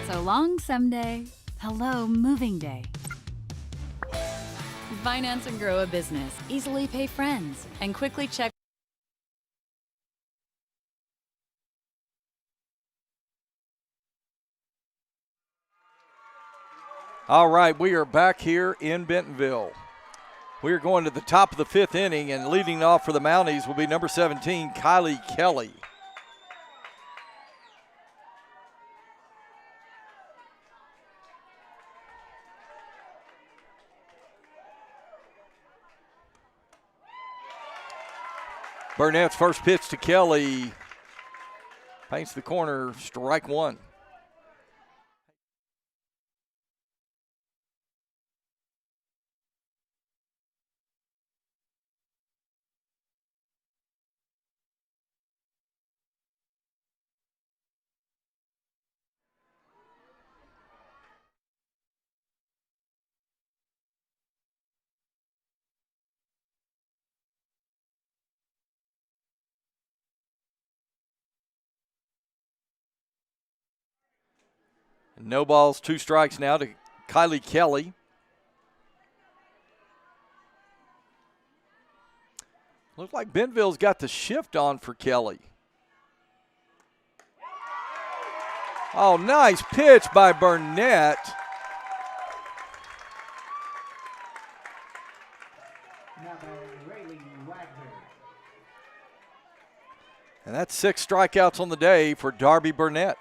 Speaker 4: So long, someday. Hello, moving day. Finance and grow a business. Easily pay friends. And quickly check.
Speaker 1: All right, we are back here in Bentonville. We are going to the top of the 5th inning, and leading off for the Mounties will be number 17, Kylie Kelly. Burnett's first pitch to Kelly paints the corner, strike 1. No balls, 2 strikes now to Kylie Kelly. Looks like Bentonville's got the shift on for Kelly. Oh, nice pitch by Burnett. And that's 6 strikeouts on the day for Darby Burnett.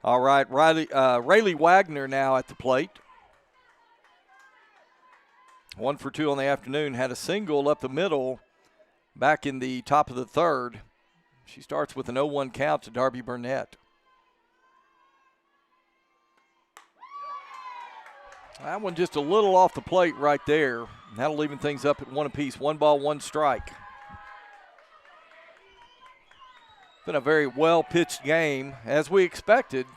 Speaker 1: All right, Rayleigh Wagner now at the plate. 1 for 2 on the afternoon. Had a single up the middle back in the top of the third. She starts with an 0-1 count to Darby Burnett. That one just a little off the plate right there. That'll even things up at 1 apiece. 1 ball, 1 strike. Been a very well-pitched game, as we expected.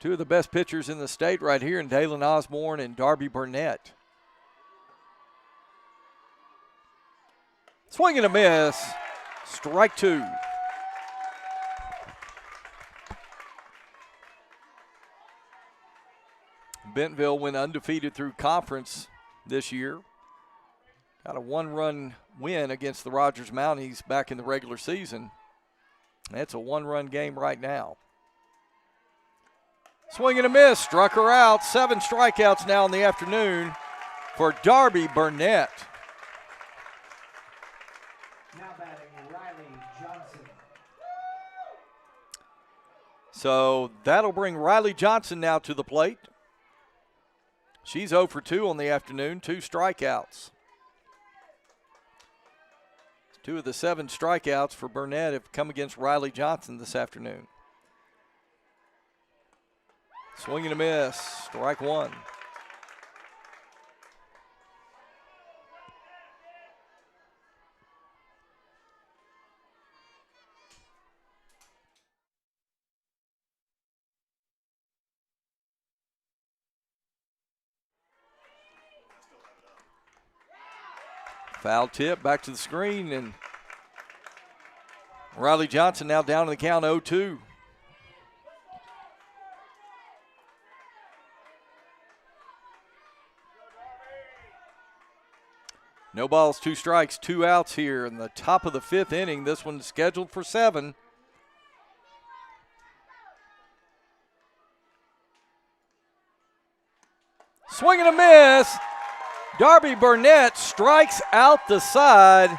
Speaker 1: 2 of the best pitchers in the state right here in Dalen Osborne and Darby Burnett. Swing and a miss. Strike 2. Bentonville went undefeated through conference this year. Got a 1-run win against the Rogers Mounties back in the regular season. It's a 1-run game right now. Swing and a miss, struck her out. 7 strikeouts now in the afternoon for Darby Burnett.
Speaker 9: Now batting Riley Johnson.
Speaker 1: So that'll bring Riley Johnson now to the plate. She's 0 for 2 on the afternoon, 2 strikeouts. 2 of the 7 strikeouts for Burnett have come against Riley Johnson this afternoon. Swing and a miss, strike 1. Foul tip back to the screen, and Riley Johnson now down in the count 0-2. No balls, 2 strikes, 2 outs here in the top of the 5th inning. This one's scheduled for 7. Swing and a miss. Darby Burnett strikes out the side,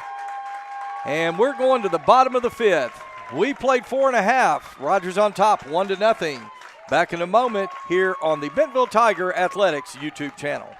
Speaker 1: and we're going to the bottom of the 5th. We played 4.5. Rogers on top, 1-0. Back in a moment here on the Bentonville Tiger Athletics YouTube channel.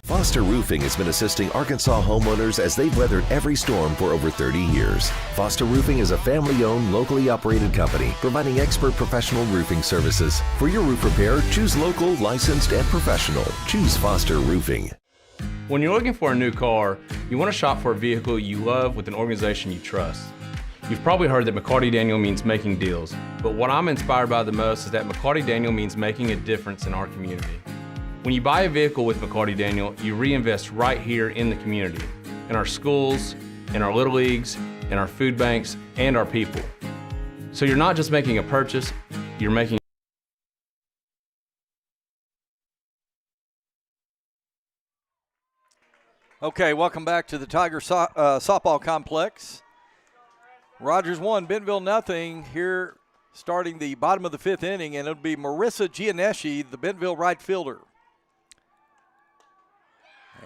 Speaker 2: Foster Roofing has been assisting Arkansas homeowners as they've weathered every storm for over 30 years. Foster Roofing is a family-owned, locally operated company providing expert professional roofing services. For your roof repair, choose local, licensed, and professional. Choose Foster Roofing.
Speaker 3: When you're looking for a new car, you want to shop for a vehicle you love with an organization you trust. You've probably heard that McCarty Daniel means making deals, but what I'm inspired by the most is that McCarty Daniel means making a difference in our community. When you buy a vehicle with McCarty Daniel, you reinvest right here in the community, in our schools, in our little leagues, in our food banks, and our people. So you're not just making a purchase, you're making
Speaker 1: Okay, welcome back to the Tiger softball complex. Rogers 1, Bentonville nothing here starting the bottom of the 5th inning, and it'll be Marissa Gianeschi, the Bentonville right fielder.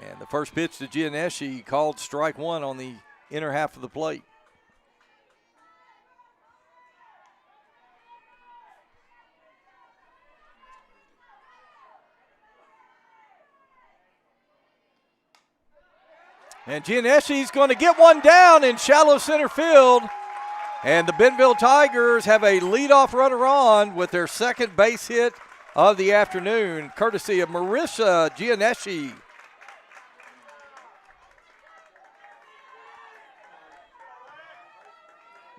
Speaker 1: And the first pitch to Gianeschi called strike 1 on the inner half of the plate. And Gianeschi's going to get one down in shallow center field. And the Bentonville Tigers have a leadoff runner on with their second base hit of the afternoon, courtesy of Marissa Gianeschi.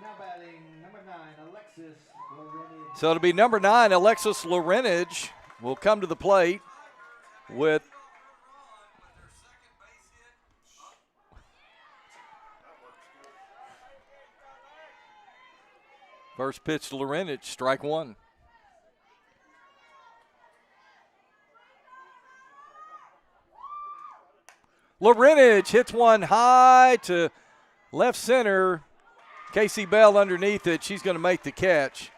Speaker 9: Now batting number 9, Alexis Lorenage.
Speaker 1: So it'll be number 9, Alexis Lorenage, will come to the plate with first pitch to Lorenage, strike 1. Lorenage hits one high to left center. Casey Bell underneath it. She's going to make the catch.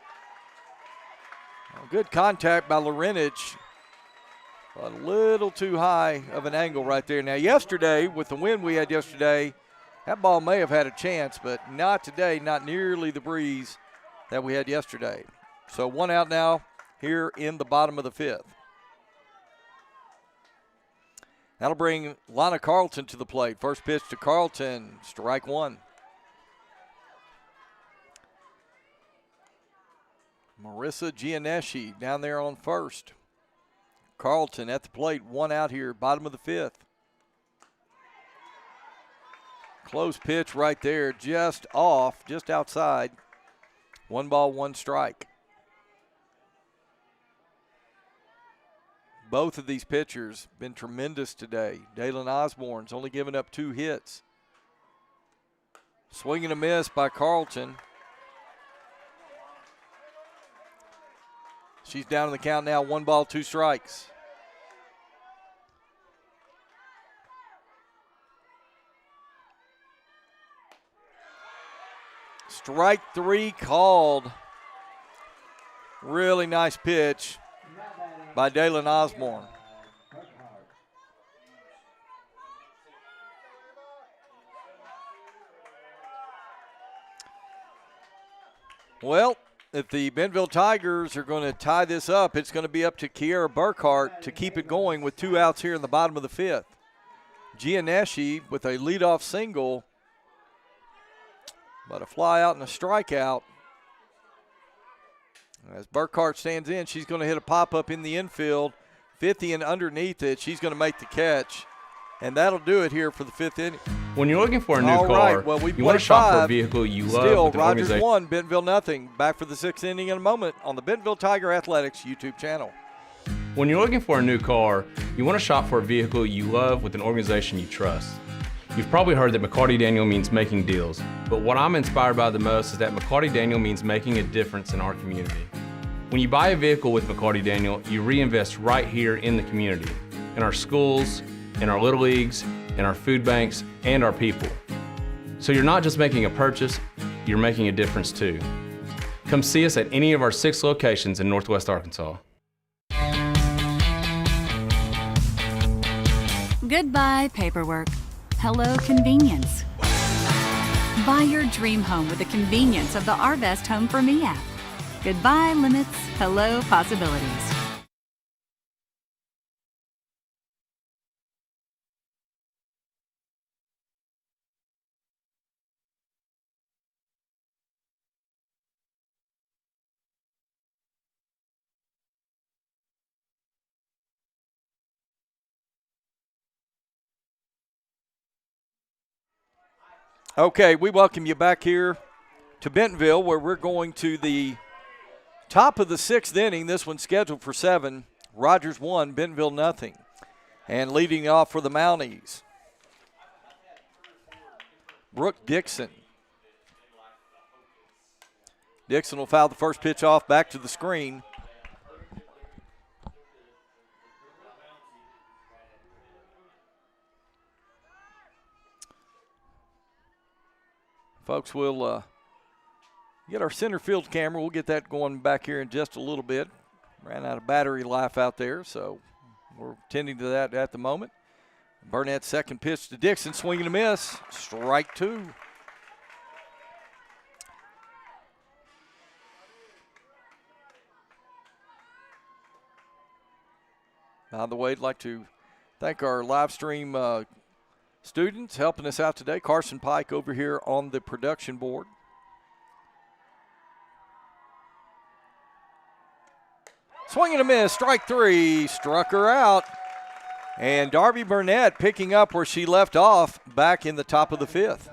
Speaker 1: Good contact by Lorenage. A little too high of an angle right there. Now, yesterday, with the wind we had yesterday, that ball may have had a chance, but not today, not nearly the breeze that we had yesterday. So 1 out now here in the bottom of the 5th. That'll bring Lana Carlton to the plate. First pitch to Carlton, strike 1. Marissa Gianeschi down there on first. Carlton at the plate, 1 out here, bottom of the 5th. Close pitch right there, just off, just outside. 1 ball, 1 strike. Both of these pitchers been tremendous today. Dalen Osborne's only given up 2 hits. Swing and a miss by Carlton. She's down in the count now, 1 ball, 2 strikes. Strike 3 called. Really nice pitch by Dalen Osborne. Well, if the Bentonville Tigers are going to tie this up, it's going to be up to Kiera Burkhart to keep it going with 2 outs here in the bottom of the 5th. Gianeschi with a leadoff single, but a fly out and a strikeout. As Burkhart stands in, she's going to hit a pop-up in the infield. 50 and underneath it, she's going to make the catch. And that'll do it here for the 5th inning.
Speaker 3: When you're looking for a new
Speaker 1: All
Speaker 3: car,
Speaker 1: right, well, we
Speaker 3: you want to shop for a vehicle you love.
Speaker 1: Still,
Speaker 3: with an
Speaker 1: Rogers
Speaker 3: organization.
Speaker 1: 1, Bentonville nothing. Back for the 6th inning in a moment on the Bentonville Tiger Athletics YouTube channel.
Speaker 3: When you're looking for a new car, you want to shop for a vehicle you love with an organization you trust. You've probably heard that McCarty Daniel means making deals, but what I'm inspired by the most is that McCarty Daniel means making a difference in our community. When you buy a vehicle with McCarty Daniel, you reinvest right here in the community, in our schools, in our little leagues, in our food banks, and our people. So you're not just making a purchase, you're making a difference too. Come see us at any of our 6 locations in Northwest Arkansas.
Speaker 4: Goodbye, paperwork. Hello, convenience. Buy your dream home with the convenience of the Arvest Home for Me app. Goodbye, limits. Hello, possibilities.
Speaker 1: Okay, we welcome you back here to Bentonville, where we're going to the top of the 6th inning. This one's scheduled for 7. Rogers 1, Bentonville nothing. And leading off for the Mounties, Brooke Dixon. Dixon will foul the first pitch off back to the screen. Folks, we'll get our center field camera. We'll get that going back here in just a little bit. Ran out of battery life out there, so we're tending to that at the moment. Burnett's second pitch to Dixon, swing and a miss. Strike two. By the way, I'd like to thank our live stream students helping us out today. Carson Pike over here on the production board. Swing and a miss, strike three, struck her out. And Darby Burnett picking up where she left off back in the top of the fifth.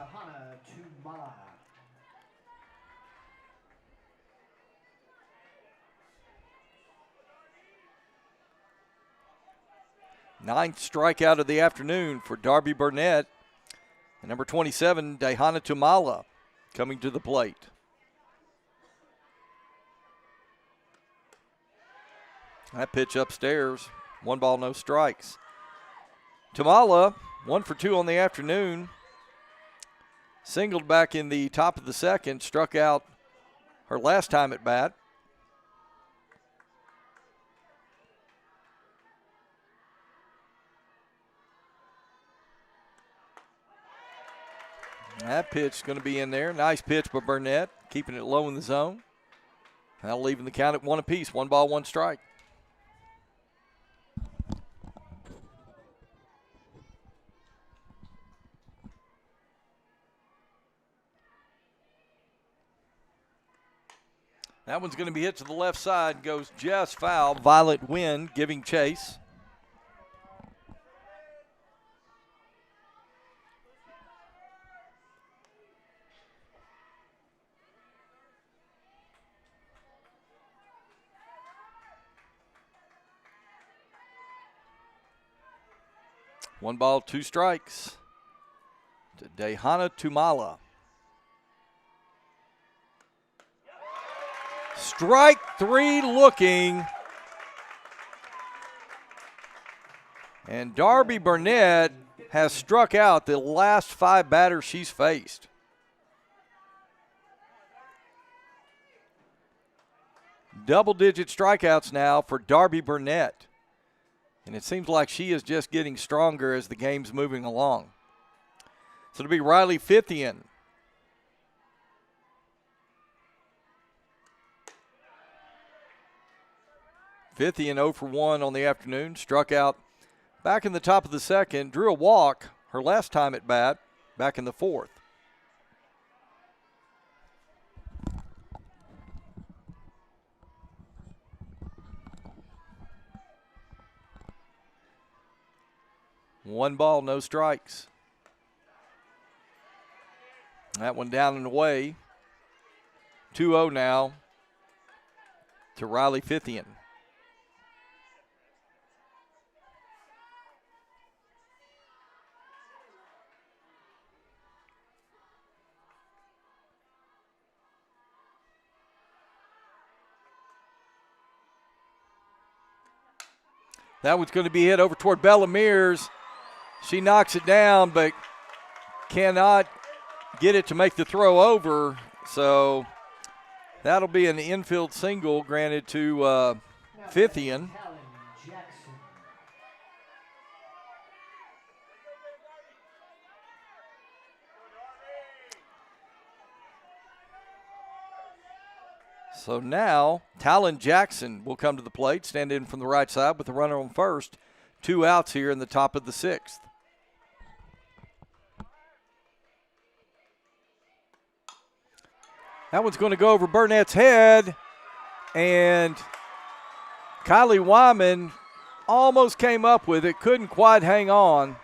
Speaker 1: Ninth strikeout of the afternoon for Darby Burnett. And number 27, Dehana Tumala, coming to the plate. That pitch upstairs, 1 ball, no strikes. Tumala, 1 for 2 on the afternoon. Singled back in the top of the second, struck out her last time at bat. That pitch is going to be in there. Nice pitch by Burnett, keeping it low in the zone. Now leaving the count at 1 apiece, 1 ball, 1 strike. That one's going to be hit to the left side, goes just foul. Violet Wind giving chase. One ball, 2 strikes to Dehana Tumala. Strike 3 looking. And Darby Burnett has struck out the last 5 batters she's faced. Double-digit strikeouts now for Darby Burnett. And it seems like she is just getting stronger as the game's moving along. So it'll be Riley Fithian. Fithian 0 for 1 on the afternoon. Struck out back in the top of the second. Drew a walk her last time at bat back in the fourth. One ball, no strikes. That one down and away. 2-0 now to Riley Fithian. That one's going to be hit over toward Bella Mears. She knocks it down, but cannot get it to make the throw over. So that'll be an infield single granted to Fithian. So now Talon Jackson will come to the plate, stand in from the right side with the runner on first. 2 outs here in the top of the 6th. That one's going to go over Burnett's head, and Kylie Wyman almost came up with it, couldn't quite hang on.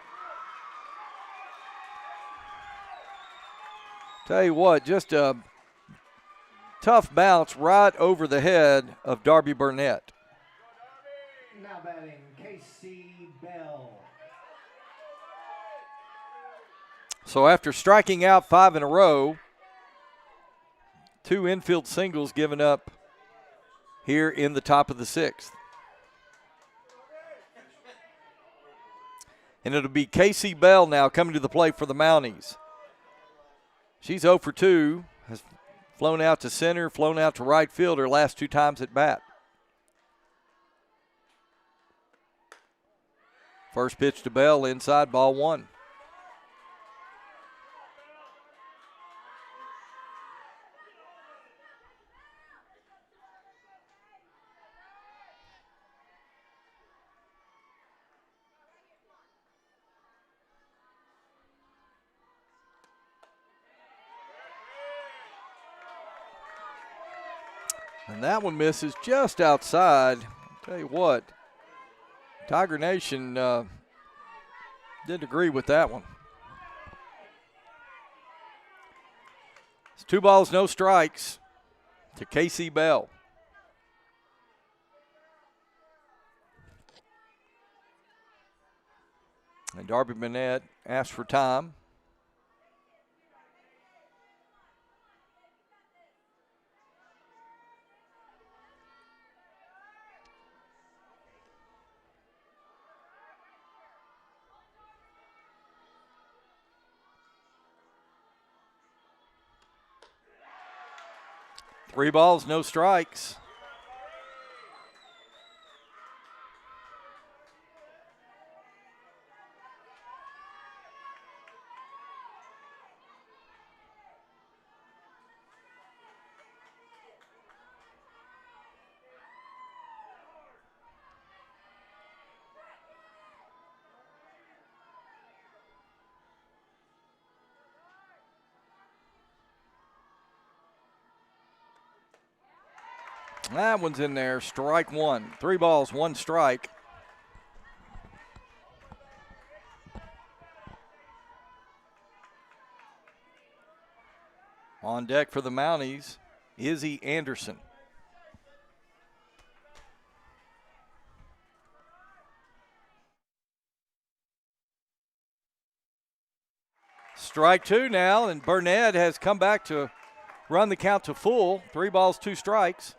Speaker 1: Tell you what, just a tough bounce right over the head of Darby Burnett.
Speaker 9: Now batting, Casey Bell.
Speaker 1: So after striking out 5 in a row, 2 infield singles given up here in the top of the 6th. And it'll be Casey Bell now coming to the plate for the Mounties. She's 0 for 2. Has flown out to center, flown out to right field her last 2 times at bat. First pitch to Bell, inside, ball 1. And that one misses just outside. I'll tell you what, Tiger Nation didn't agree with that one. It's 2 balls, no strikes to Casey Bell. And Darby Burnett asked for time. Three balls, no strikes. That one's in there, strike 1. 3 balls, 1 strike. On deck for the Mounties, Izzy Anderson. Strike 2 now, and Burnett has come back to run the count to full. 3 balls, 2 strikes.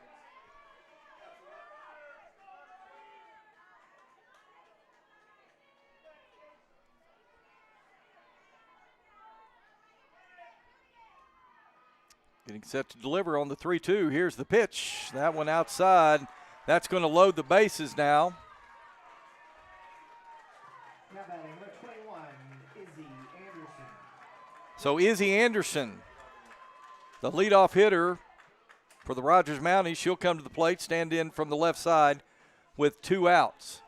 Speaker 1: Getting set to deliver on the 3-2. Here's the pitch. That one outside. That's going to load the bases now.
Speaker 9: Now batting number 21, Izzy Anderson.
Speaker 1: So Izzy Anderson, the leadoff hitter for the Rogers Mounties. She'll come to the plate, stand in from the left side with 2 outs.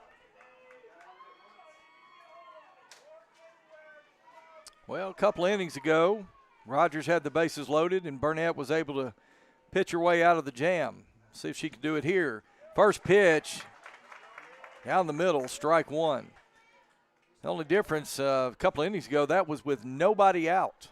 Speaker 1: Well, a couple innings ago, Rogers had the bases loaded, and Burnett was able to pitch her way out of the jam. See if she can do it here. First pitch, down the middle, strike 1. The only difference a couple innings ago, that was with nobody out.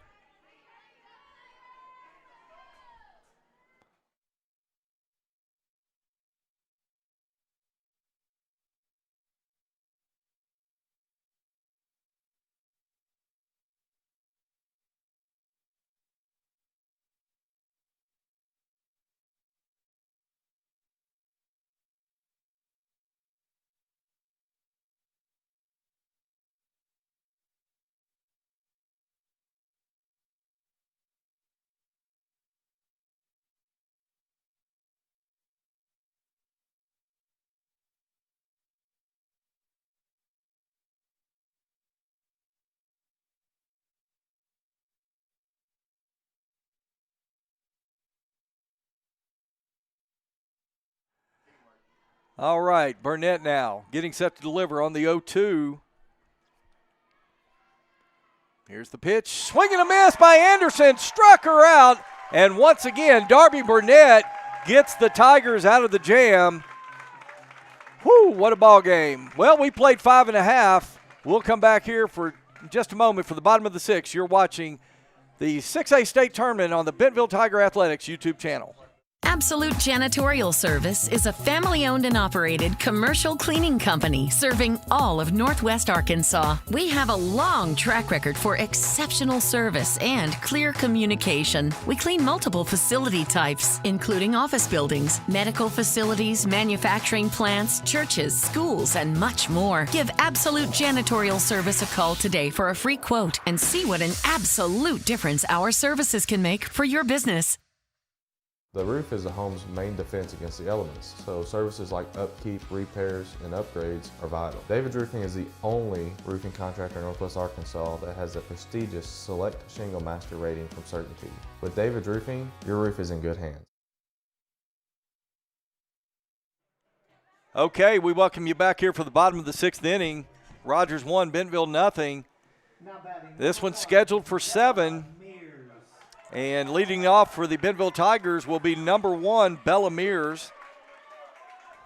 Speaker 1: All right, Burnett now getting set to deliver on the 0-2. Here's the pitch. Swing and a miss by Anderson. Struck her out. And once again, Darby Burnett gets the Tigers out of the jam. Whew, what a ball game. Well, we played 5.5. We'll come back here for just a moment for the bottom of the 6th. You're watching the 6A state tournament on the Bentonville Tiger Athletics YouTube channel.
Speaker 5: Absolute Janitorial Service is a family-owned and operated commercial cleaning company serving all of Northwest Arkansas. We have a long track record for exceptional service and clear communication. We clean multiple facility types, including office buildings, medical facilities, manufacturing plants, churches, schools, and much more. Give Absolute Janitorial Service a call today for a free quote and see what an absolute difference our services can make for your business.
Speaker 6: The roof is a home's main defense against the elements, so services like upkeep, repairs, and upgrades are vital. David's Roofing is the only roofing contractor in Northwest Arkansas that has the prestigious Select Shingle Master rating from Certainty. With David's Roofing, your roof is in good hands.
Speaker 1: Okay, we welcome you back here for the bottom of the 6th inning. Rogers 1, Bentonville nothing. This one's scheduled for 7. And leading off for the Bentonville Tigers will be number 1, Bella Mears,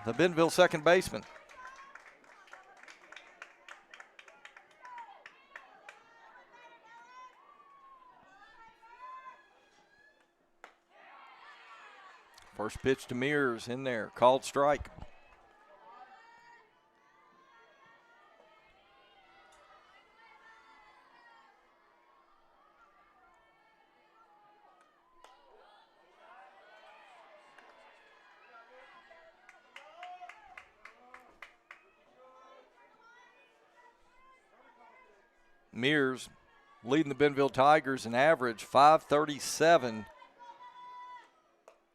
Speaker 1: the Bentonville second baseman. First pitch to Mears in there, called strike. Mears leading the Bentonville Tigers an average .537.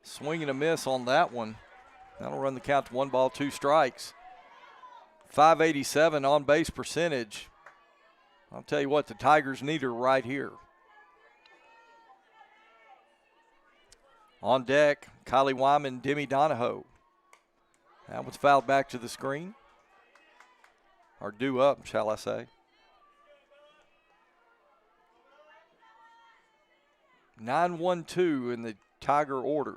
Speaker 1: Swing and a miss on that one. That'll run the count to 1 ball, 2 strikes. .587 on base percentage. I'll tell you what, the Tigers need her right here. On deck, Kylie Wyman, Demi Donahoe. That was fouled back to the screen. Or due up, shall I say. 9-1-2 in the Tiger order.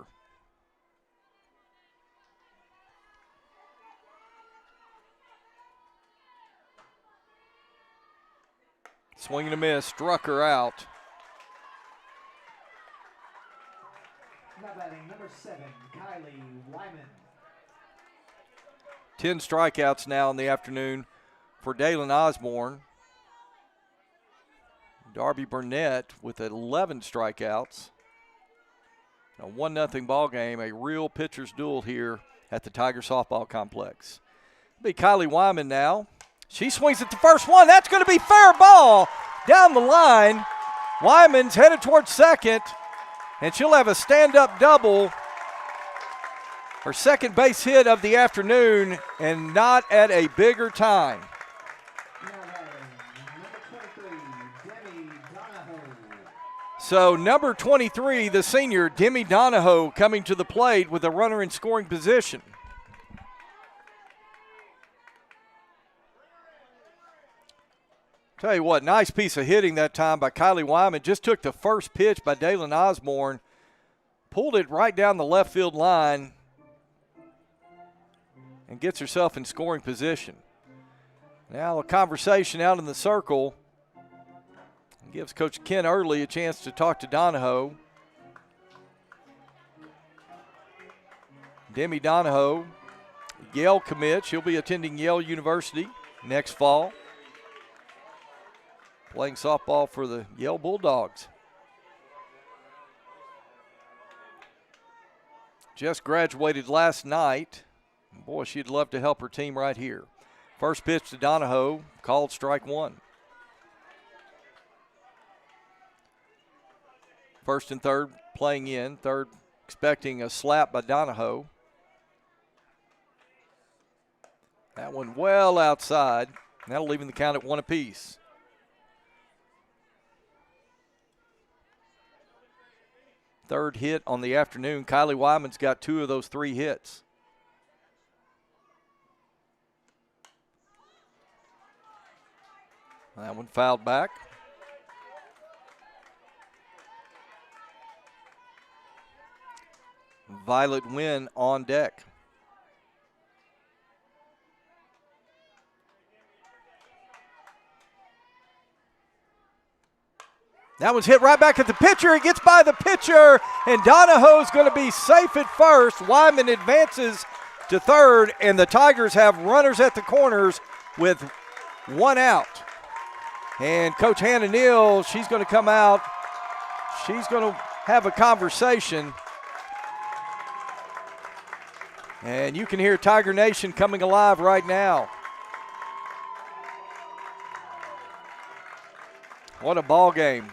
Speaker 1: Swing and a miss, struck her out.
Speaker 9: Now batting number 7, Kylie Wyman.
Speaker 1: 10 strikeouts now in the afternoon for Dalen Osborne. Darby Burnett with 11 strikeouts. A 1-0 ball game, a real pitcher's duel here at the Tiger Softball Complex. It'll be Kylie Wyman now. She swings at the first one. That's going to be fair ball down the line. Wyman's headed towards second, and she'll have a stand-up double. Her second base hit of the afternoon, and not at a bigger time. So number 23, the senior, Demi Donahoe, coming to the plate with a runner in scoring position. Tell you what, nice piece of hitting that time by Kylie Wyman. Just took the first pitch by Dalen Osborne, pulled it right down the left field line, and gets herself in scoring position. Now a conversation out in the circle. Gives Coach Ken Early a chance to talk to Donahoe. Demi Donahoe, Yale commit. She'll be attending Yale University next fall. Playing softball for the Yale Bulldogs. Just graduated last night. Boy, she'd love to help her team right here. First pitch to Donahoe, called strike 1. First and third playing in. Third expecting a slap by Donahoe. That one well outside. That'll leave the count at 1 apiece. Third hit on the afternoon. Kylie Wyman's got 2 of those 3 hits. That one fouled back. Violet Wynn on deck. That one's hit right back at the pitcher. It gets by the pitcher, and Donahoe's going to be safe at first. Wyman advances to third, and the Tigers have runners at the corners with one out. And Coach Hannah Neal, she's going to come out. She's going to have a conversation. And you can hear Tiger Nation coming alive right now. What a ball game.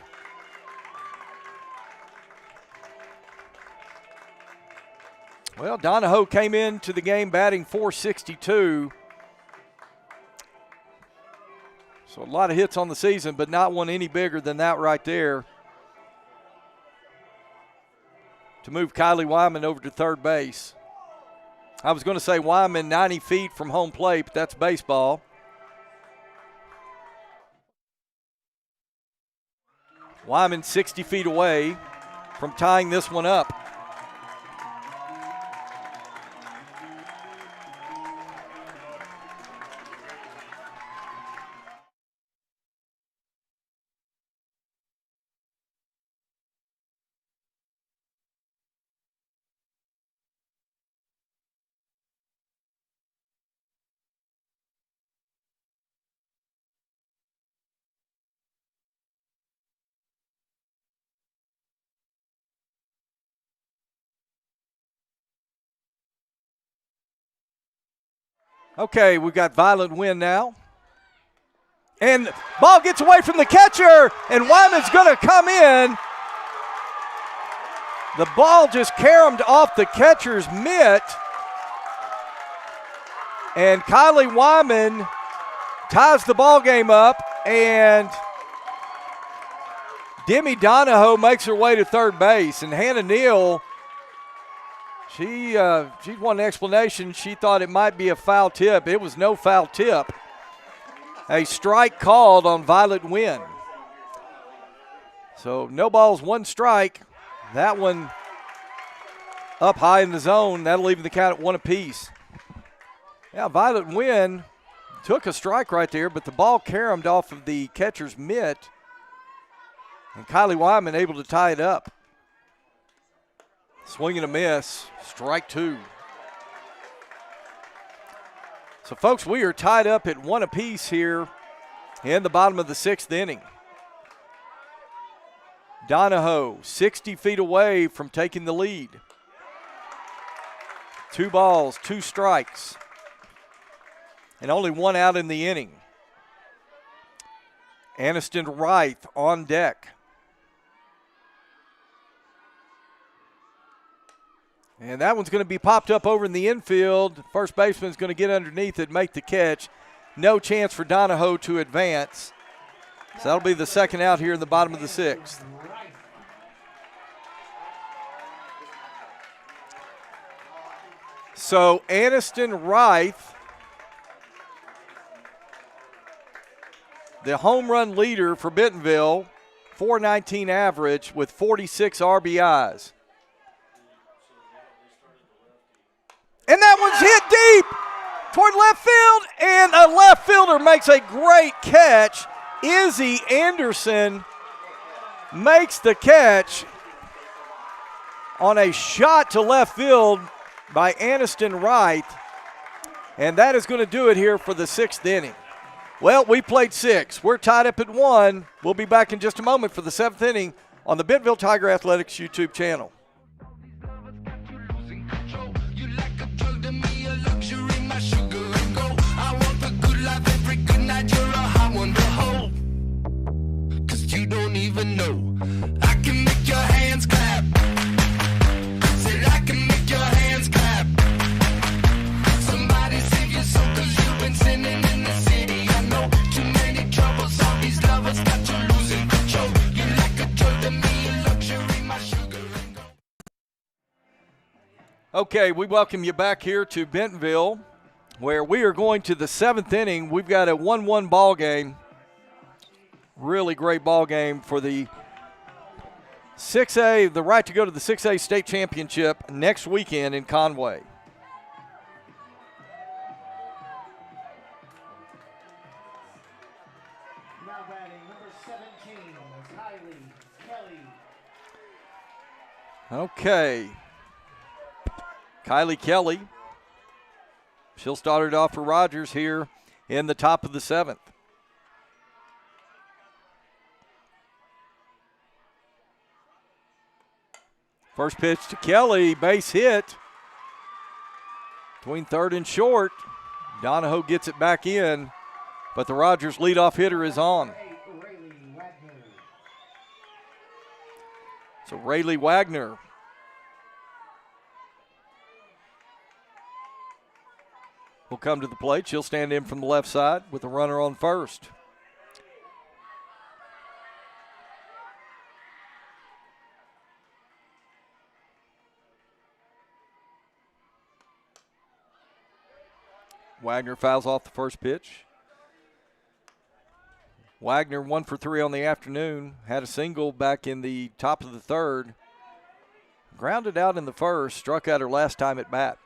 Speaker 1: Well, Donahoe came into the game batting .462. So a lot of hits on the season, but not one any bigger than that right there. To move Kylie Wyman over to third base. I was going to say Wyman 90 feet from home plate, but that's baseball. Wyman 60 feet away from tying this one up. Okay, we've got violent wind now. And ball gets away from the catcher, and Wyman's going to come in. The ball just caromed off the catcher's mitt. And Kylie Wyman ties the ball game up, and Demi Donahoe makes her way to third base. And Hannah Neal, she wanted an explanation. She thought it might be a foul tip. It was no foul tip. A strike called on Violet Wynn. So no balls, one strike. That one up high in the zone. That'll leave the count at one apiece. Yeah, Violet Wynn took a strike right there, but the ball caromed off of the catcher's mitt. And Kylie Wyman able to tie it up. Swing and a miss, strike two. So, folks, we are tied up at one apiece here in the bottom of the sixth inning. Donahoe 60 feet away from taking the lead. 2 balls, 2 strikes, and only 1 out in the inning. Aniston Wright on deck. And that one's going to be popped up over in the infield. First baseman's going to get underneath it, make the catch. No chance for Donahoe to advance. So that'll be the second out here in the bottom of the sixth. So Aniston Wright, the home run leader for Bentonville, .419 average with 46 RBIs. And that one's hit deep toward left field, and a left fielder makes a great catch. Izzy Anderson makes the catch on a shot to left field by Aniston Wright, and that is going to do it here for the sixth inning. Well, we played 6. We're tied up at 1. We'll be back in just a moment for the 7th inning on the Bentonville Tiger Athletics YouTube channel.
Speaker 7: Don't even know. I can make your hands clap. Said I can make your hands clap. Somebody save your soul, 'cause you've been sinning in the city. I know too many troubles. All these lovers got you losing control. You like a drug to me, a luxury, my sugar and gold.
Speaker 1: Okay, we welcome you back here to Bentonville, where we are going to the 7th inning. We've got a 1-1 ball game. Really great ball game for the 6A, the right to go to the 6A state championship next weekend in Conway.
Speaker 9: Now batting number 17, Kylie
Speaker 1: Okay. Kylie Kelly. She'll start it off for Rogers here in the top of the 7th. First pitch to Kelly, base hit. Between third and short. Donahoe gets it back in, but the Rogers leadoff hitter is on. So Rayleigh Wagner. Will come to the plate. She'll stand in from the left side with a runner on first. Wagner fouls off the first pitch. Wagner 1 for 3 on the afternoon. Had a single back in the top of the 3rd. Grounded out in the 1st. Struck out her last time at bat.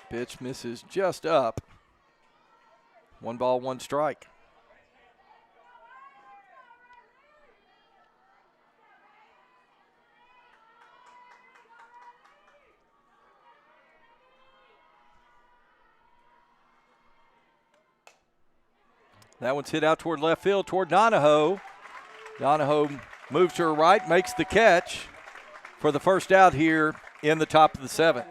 Speaker 1: Pitch misses just up. 1 ball, 1 strike. That one's hit out toward left field, toward Donahoe. Donahoe moves to her right, makes the catch for the first out here in the top of the 7th.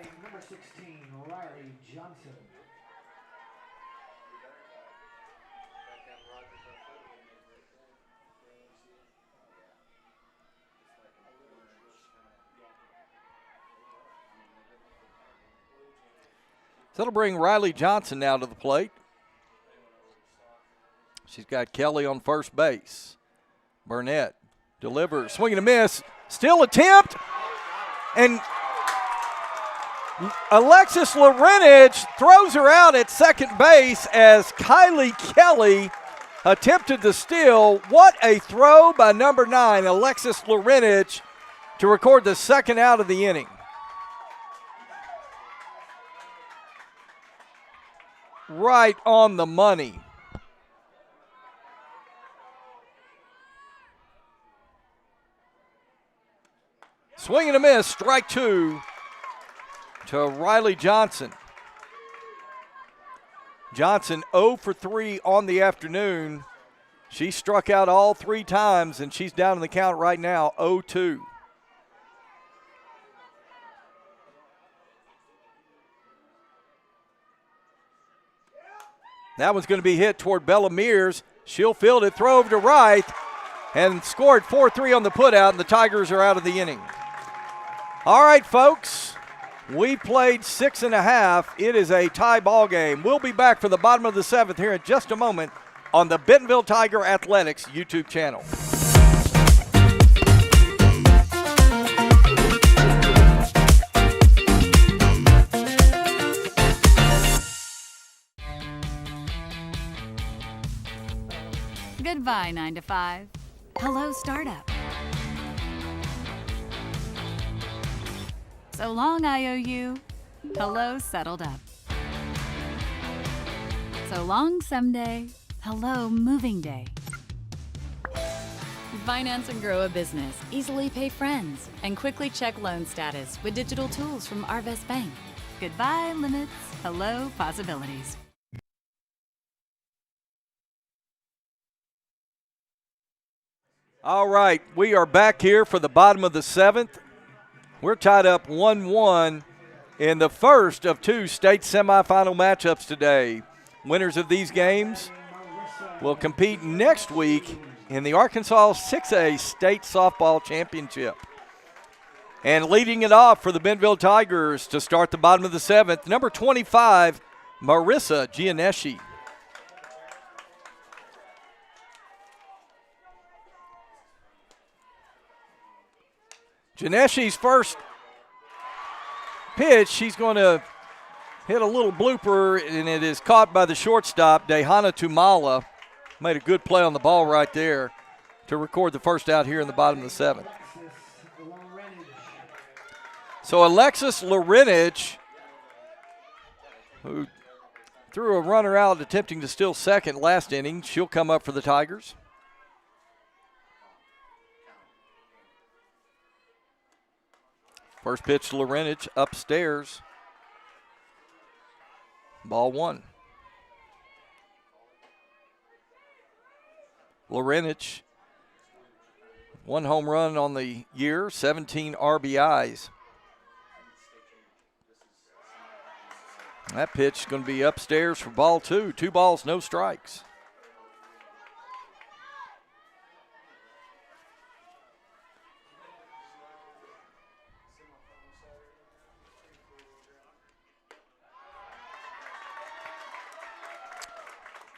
Speaker 1: So that'll bring Riley Johnson now to the plate. She's got Kelly on first base. Burnett delivers, swing and a miss, still attempt, and Alexis Lorenich throws her out at second base as Kylie Kelly attempted the steal. What a throw by number 9, Alexis Lorenich, to record the second out of the inning. Right on the money. Swing and a miss, strike 2 to Riley Johnson. Johnson 0 for 3 on the afternoon. She struck out all 3 times, and she's down in the count right now, 0-2. That one's going to be hit toward Bella Mears. She'll field it, throw over to right, and scored 4-3 on the putout, and the Tigers are out of the inning. All right, folks, we played 6.5. It is a tie ball game. We'll be back for the bottom of the 7th here in just a moment on the Bentonville Tiger Athletics YouTube channel.
Speaker 4: Goodbye, 9 to 5. Hello, startup. So long, IOU. Hello, settled up. So long, someday. Hello, moving day. Finance and grow a business. Easily pay friends. And quickly check loan status with digital tools from Arvest Bank. Goodbye, limits. Hello, possibilities.
Speaker 1: All right, we are back here for the bottom of the 7th. We're tied up 1-1 in the first of 2 state semifinal matchups today. Winners of these games will compete next week in the Arkansas 6A State Softball Championship. And leading it off for the Bentonville Tigers to start the bottom of the 7th, number 25, Marissa Gianeschi. Gianeschi's first pitch, she's going to hit a little blooper, and it is caught by the shortstop, Dehana Tumala. Made a good play on the ball right there to record the first out here in the bottom of the 7th. So Alexis Lorinich, who threw a runner out attempting to steal second last inning, she'll come up for the Tigers. First pitch to Lorinich, upstairs. Ball 1. Lorinich, 1 home run on the year, 17 RBIs. That pitch is going to be upstairs for ball 2. 2 balls, no strikes.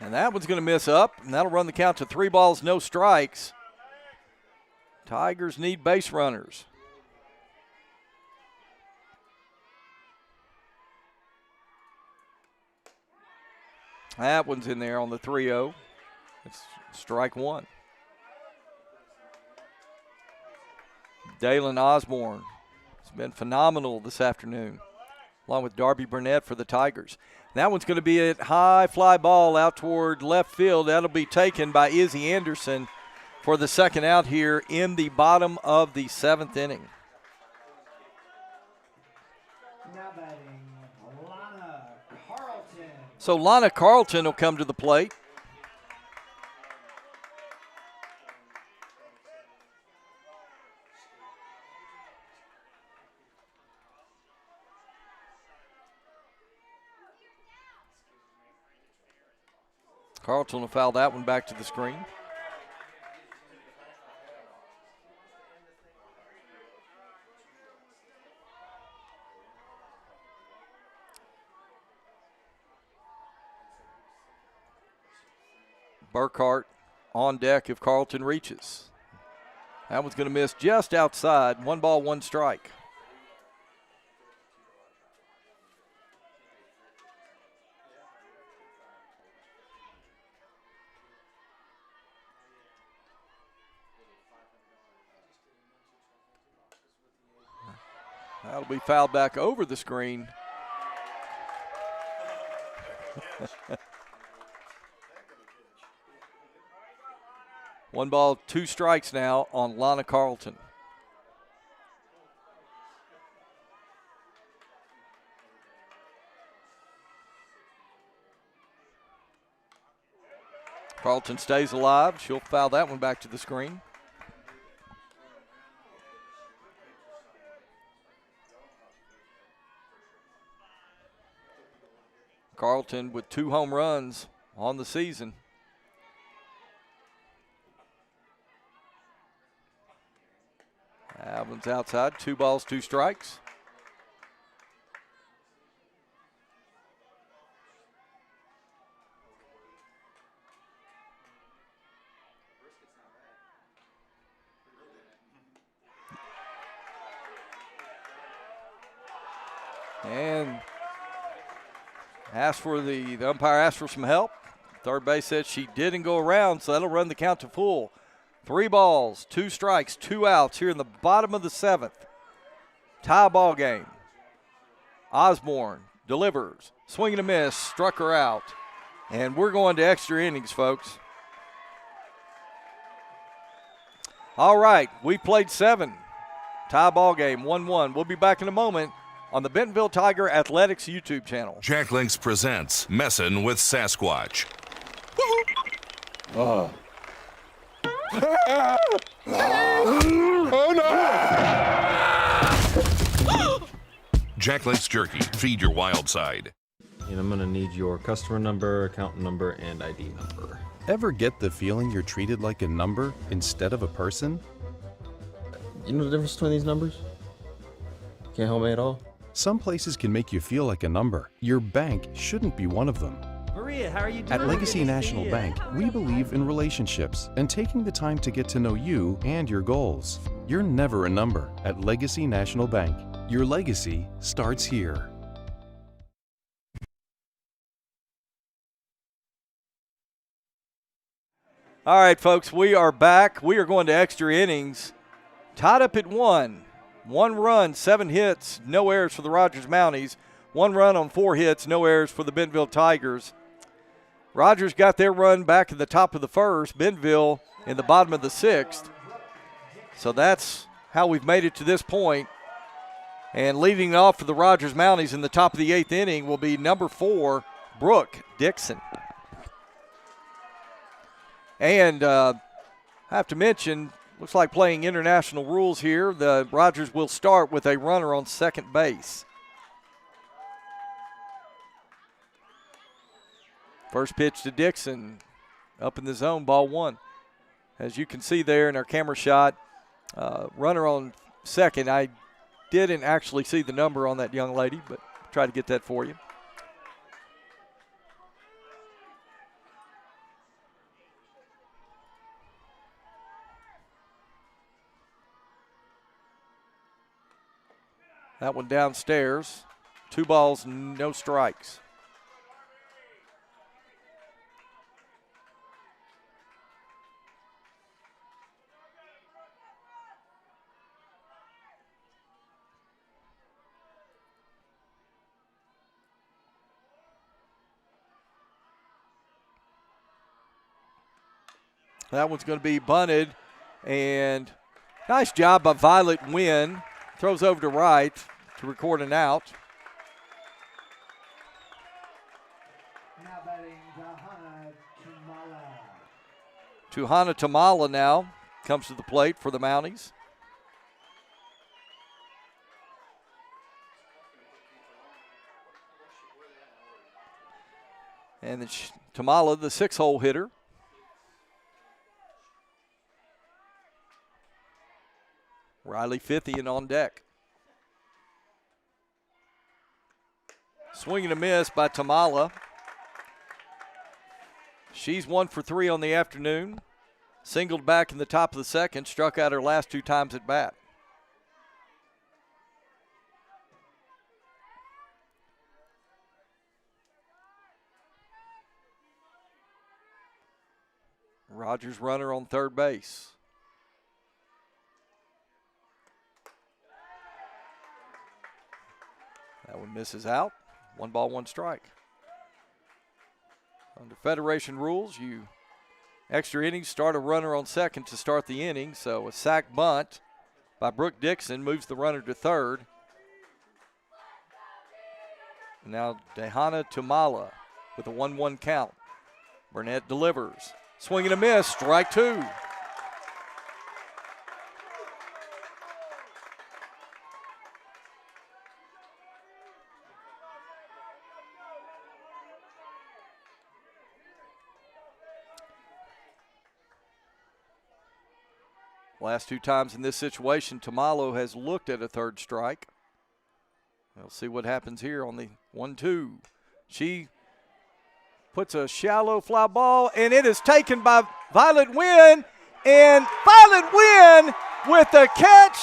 Speaker 1: And that one's going to miss up, and that'll run the count to 3 balls, no strikes. Tigers need base runners. That one's in there on the 3-0. It's strike 1. Dalen Osborne has been phenomenal this afternoon, along with Darby Burnett for the Tigers. That one's going to be a high fly ball out toward left field. That'll be taken by Izzy Anderson for the second out here in the bottom of the 7th inning.
Speaker 9: Now batting, Lana Carlton.
Speaker 1: So Lana Carlton will come to the plate. Carlton will foul that one back to the screen. Burkhart on deck if Carlton reaches. That one's going to miss just outside. 1 ball, 1 strike. That'll be fouled back over the screen. 1 ball, 2 strikes now on Lana Carlton. Carlton stays alive. She'll foul that one back to the screen. Carlton with 2 home runs on the season. That one's outside. 2 balls, 2 strikes. And the umpire asked for some help. Third base said she didn't go around, so that'll run the count to full. 3 balls, 2 strikes, 2 outs here in the bottom of the 7th. Tie ball game. Osborne delivers, swing and a miss, struck her out. And we're going to extra innings, folks. All right, we played 7. Tie ball game, 1-1. We'll be back in a moment on the Bentonville Tiger Athletics YouTube channel.
Speaker 8: Jack Links presents Messin' with Sasquatch.
Speaker 7: Oh. Oh no!
Speaker 8: Jack Links Jerky. Feed your wild side.
Speaker 10: And I'm gonna need your customer number, account number, and ID number.
Speaker 11: Ever get the feeling you're treated like a number instead of a person?
Speaker 10: You know the difference between these numbers? Can't help me at all?
Speaker 11: Some places can make you feel like a number. Your bank shouldn't be one of them.
Speaker 15: Maria, how are you doing?
Speaker 11: At Legacy National Bank, we believe in relationships and taking the time to get to know you and your goals. You're never a number at Legacy National Bank. Your legacy starts here.
Speaker 1: All right, folks, we are back. We are going to extra innings. Tied up at 1. 1 run, 7 hits, no errors for the Rogers Mounties. 1 run on 4 hits, no errors for the Bentonville Tigers. Rogers got their run back at the top of the first, Bentonville in the bottom of the 6th. So that's how we've made it to this point. And leading off for the Rogers Mounties in the top of the 8th inning will be number 4, Brooke Dixon. And I have to mention, looks like playing international rules here. The Rogers will start with a runner on second base. First pitch to Dixon, up in the zone, ball 1. As you can see there in our camera shot, runner on second. I didn't actually see the number on that young lady, but try to get that for you. That one downstairs. 2 balls, no strikes. That one's going to be bunted, and nice job by Violet Nguyen. Throws over to right to record an out.
Speaker 9: Now batting Tahana Tamala.
Speaker 1: Tuhana Tamala now comes to the plate for the Mounties. And then Tamala, the 6-hole hitter. Riley Fithian on deck. Swing and a miss by Tamala. She's 1 for 3 on the afternoon. Singled back in the top of the second, struck out her last 2 times at bat. Rogers runner on third base. That one misses out. 1 ball, 1 strike. Under Federation rules, you extra innings start a runner on second to start the inning. So a sac bunt by Brooke Dixon moves the runner to third. Now Dehana Tamala with a 1-1 count. Burnett delivers. Swing and a miss, strike 2. Last 2 times in this situation, Tamalo has looked at a third strike. We'll see what happens here on the 1-2. She puts a shallow fly ball, and it is taken by Violet Nguyen. And Violet Nguyen with the catch,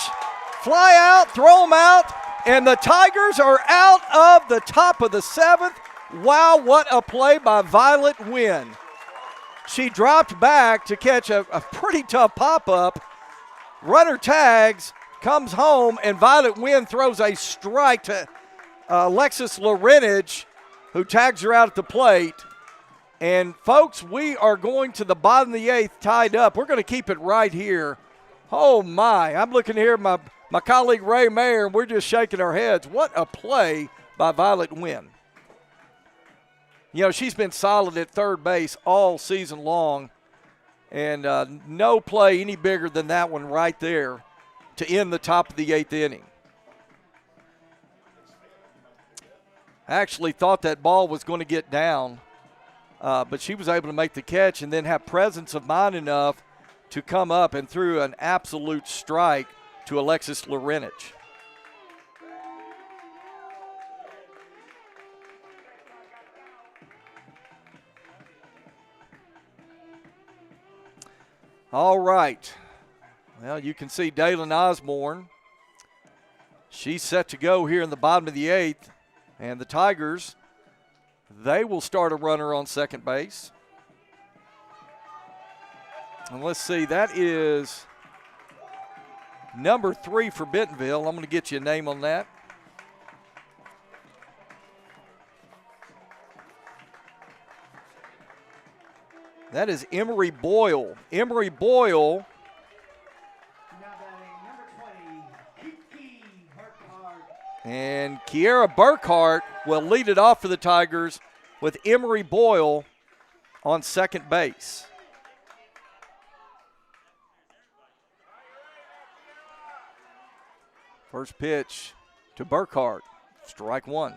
Speaker 1: fly out, throw them out, and the Tigers are out of the top of the 7th. Wow, what a play by Violet Nguyen. She dropped back to catch a pretty tough pop-up. Runner tags, comes home, and Violet Nguyen throws a strike to Alexis Lorenage, who tags her out at the plate. And, folks, we are going to the bottom of the 8th tied up. We're going to keep it right here. Oh, my. I'm looking here at my colleague Ray Mayer, and we're just shaking our heads. What a play by Violet Nguyen. You know, she's been solid at third base all season long. And no play any bigger than that one right there to end the top of the 8th inning. I actually thought that ball was going to get down, but she was able to make the catch and then have presence of mind enough to come up and threw an absolute strike to Alexis Lorenage. All right. Well, you can see Dalen Osborne. She's set to go here in the bottom of the 8th. And the Tigers, they will start a runner on second base. And let's see, that is number 3 for Bentonville. I'm going to get you a name on that. That is Emery Boyle. Emery Boyle. And Kiera Burkhart will lead it off for the Tigers with Emery Boyle on second base. First pitch to Burkhart, strike 1.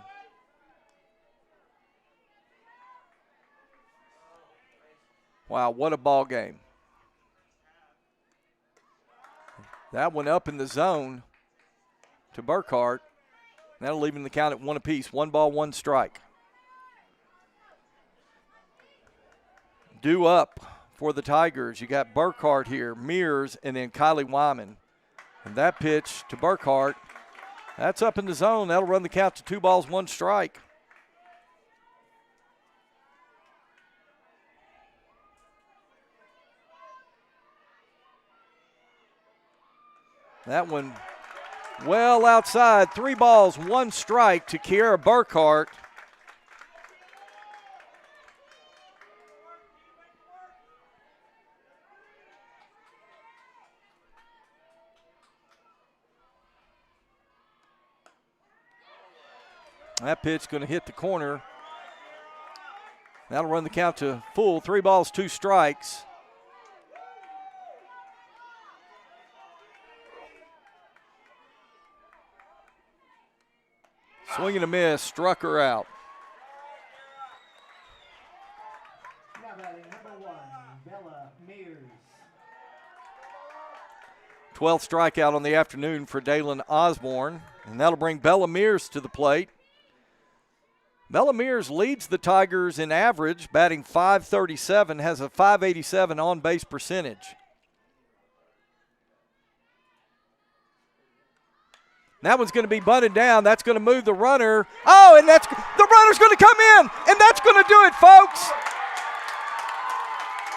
Speaker 1: Wow, what a ball game. That one up in the zone to Burkhart. That'll leave him the count at 1 apiece. 1 ball, 1 strike. Due up for the Tigers. You got Burkhart here, Mears, and then Kylie Wyman. And that pitch to Burkhart, that's up in the zone. That'll run the count to 2 balls, 1 strike. That one well outside. 3 balls, 1 strike to Kiera Burkhart. That pitch going to hit the corner. That'll run the count to full. 3 balls, 2 strikes. Swing and a miss, struck her out.
Speaker 9: Now batting number 1, Bella Mears.
Speaker 1: 12th strikeout on the afternoon for Dalen Osborne, and that'll bring Bella Mears to the plate. Bella Mears leads the Tigers in average, batting .537, has a .587 on-base percentage. That one's going to be bunted down. That's going to move the runner. Oh, and the runner's going to come in, and that's going to do it, folks.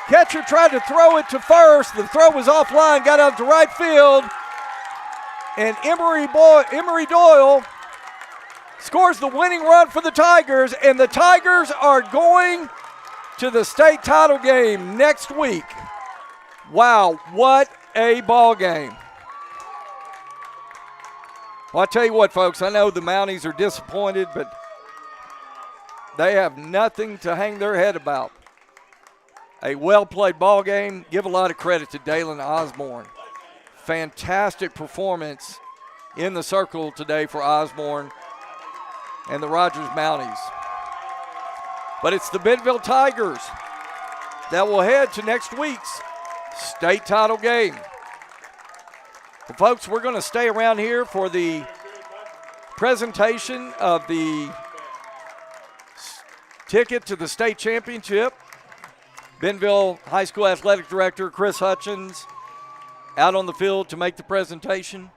Speaker 1: Catcher tried to throw it to first. The throw was offline, got out to right field, and Emery Doyle scores the winning run for the Tigers, and the Tigers are going to the state title game next week. Wow, what a ball game. Well, I tell you what, folks, I know the Mounties are disappointed, but they have nothing to hang their head about. A well-played ball game. Give a lot of credit to Dalen Osborne. Fantastic performance in the circle today for Osborne and the Rogers Mounties. But it's the Bentonville Tigers that will head to next week's state title game. Well, folks, we're going to stay around here for the presentation of the ticket to the state championship. Bentonville High School Athletic Director Chris Hutchins out on the field to make the presentation.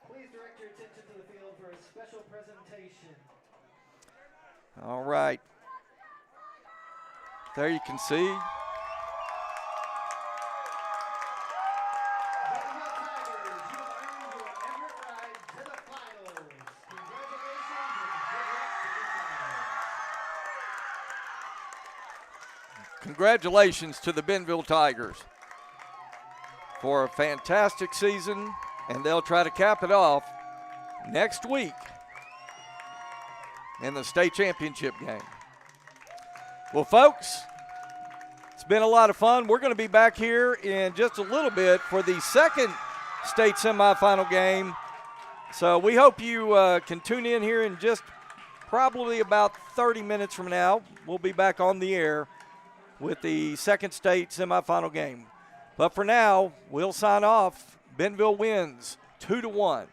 Speaker 9: Please direct your attention to the field for a special presentation.
Speaker 1: All right. There you can see. Congratulations to the Bentonville Tigers for a fantastic season, and they'll try to cap it off next week in the state championship game. Well, folks, it's been a lot of fun. We're going to be back here in just a little bit for the second state semifinal game. So we hope you can tune in here in just probably about 30 minutes from now. We'll be back on the air with the second state semifinal game. But for now, we'll sign off. Bentonville wins 2-1.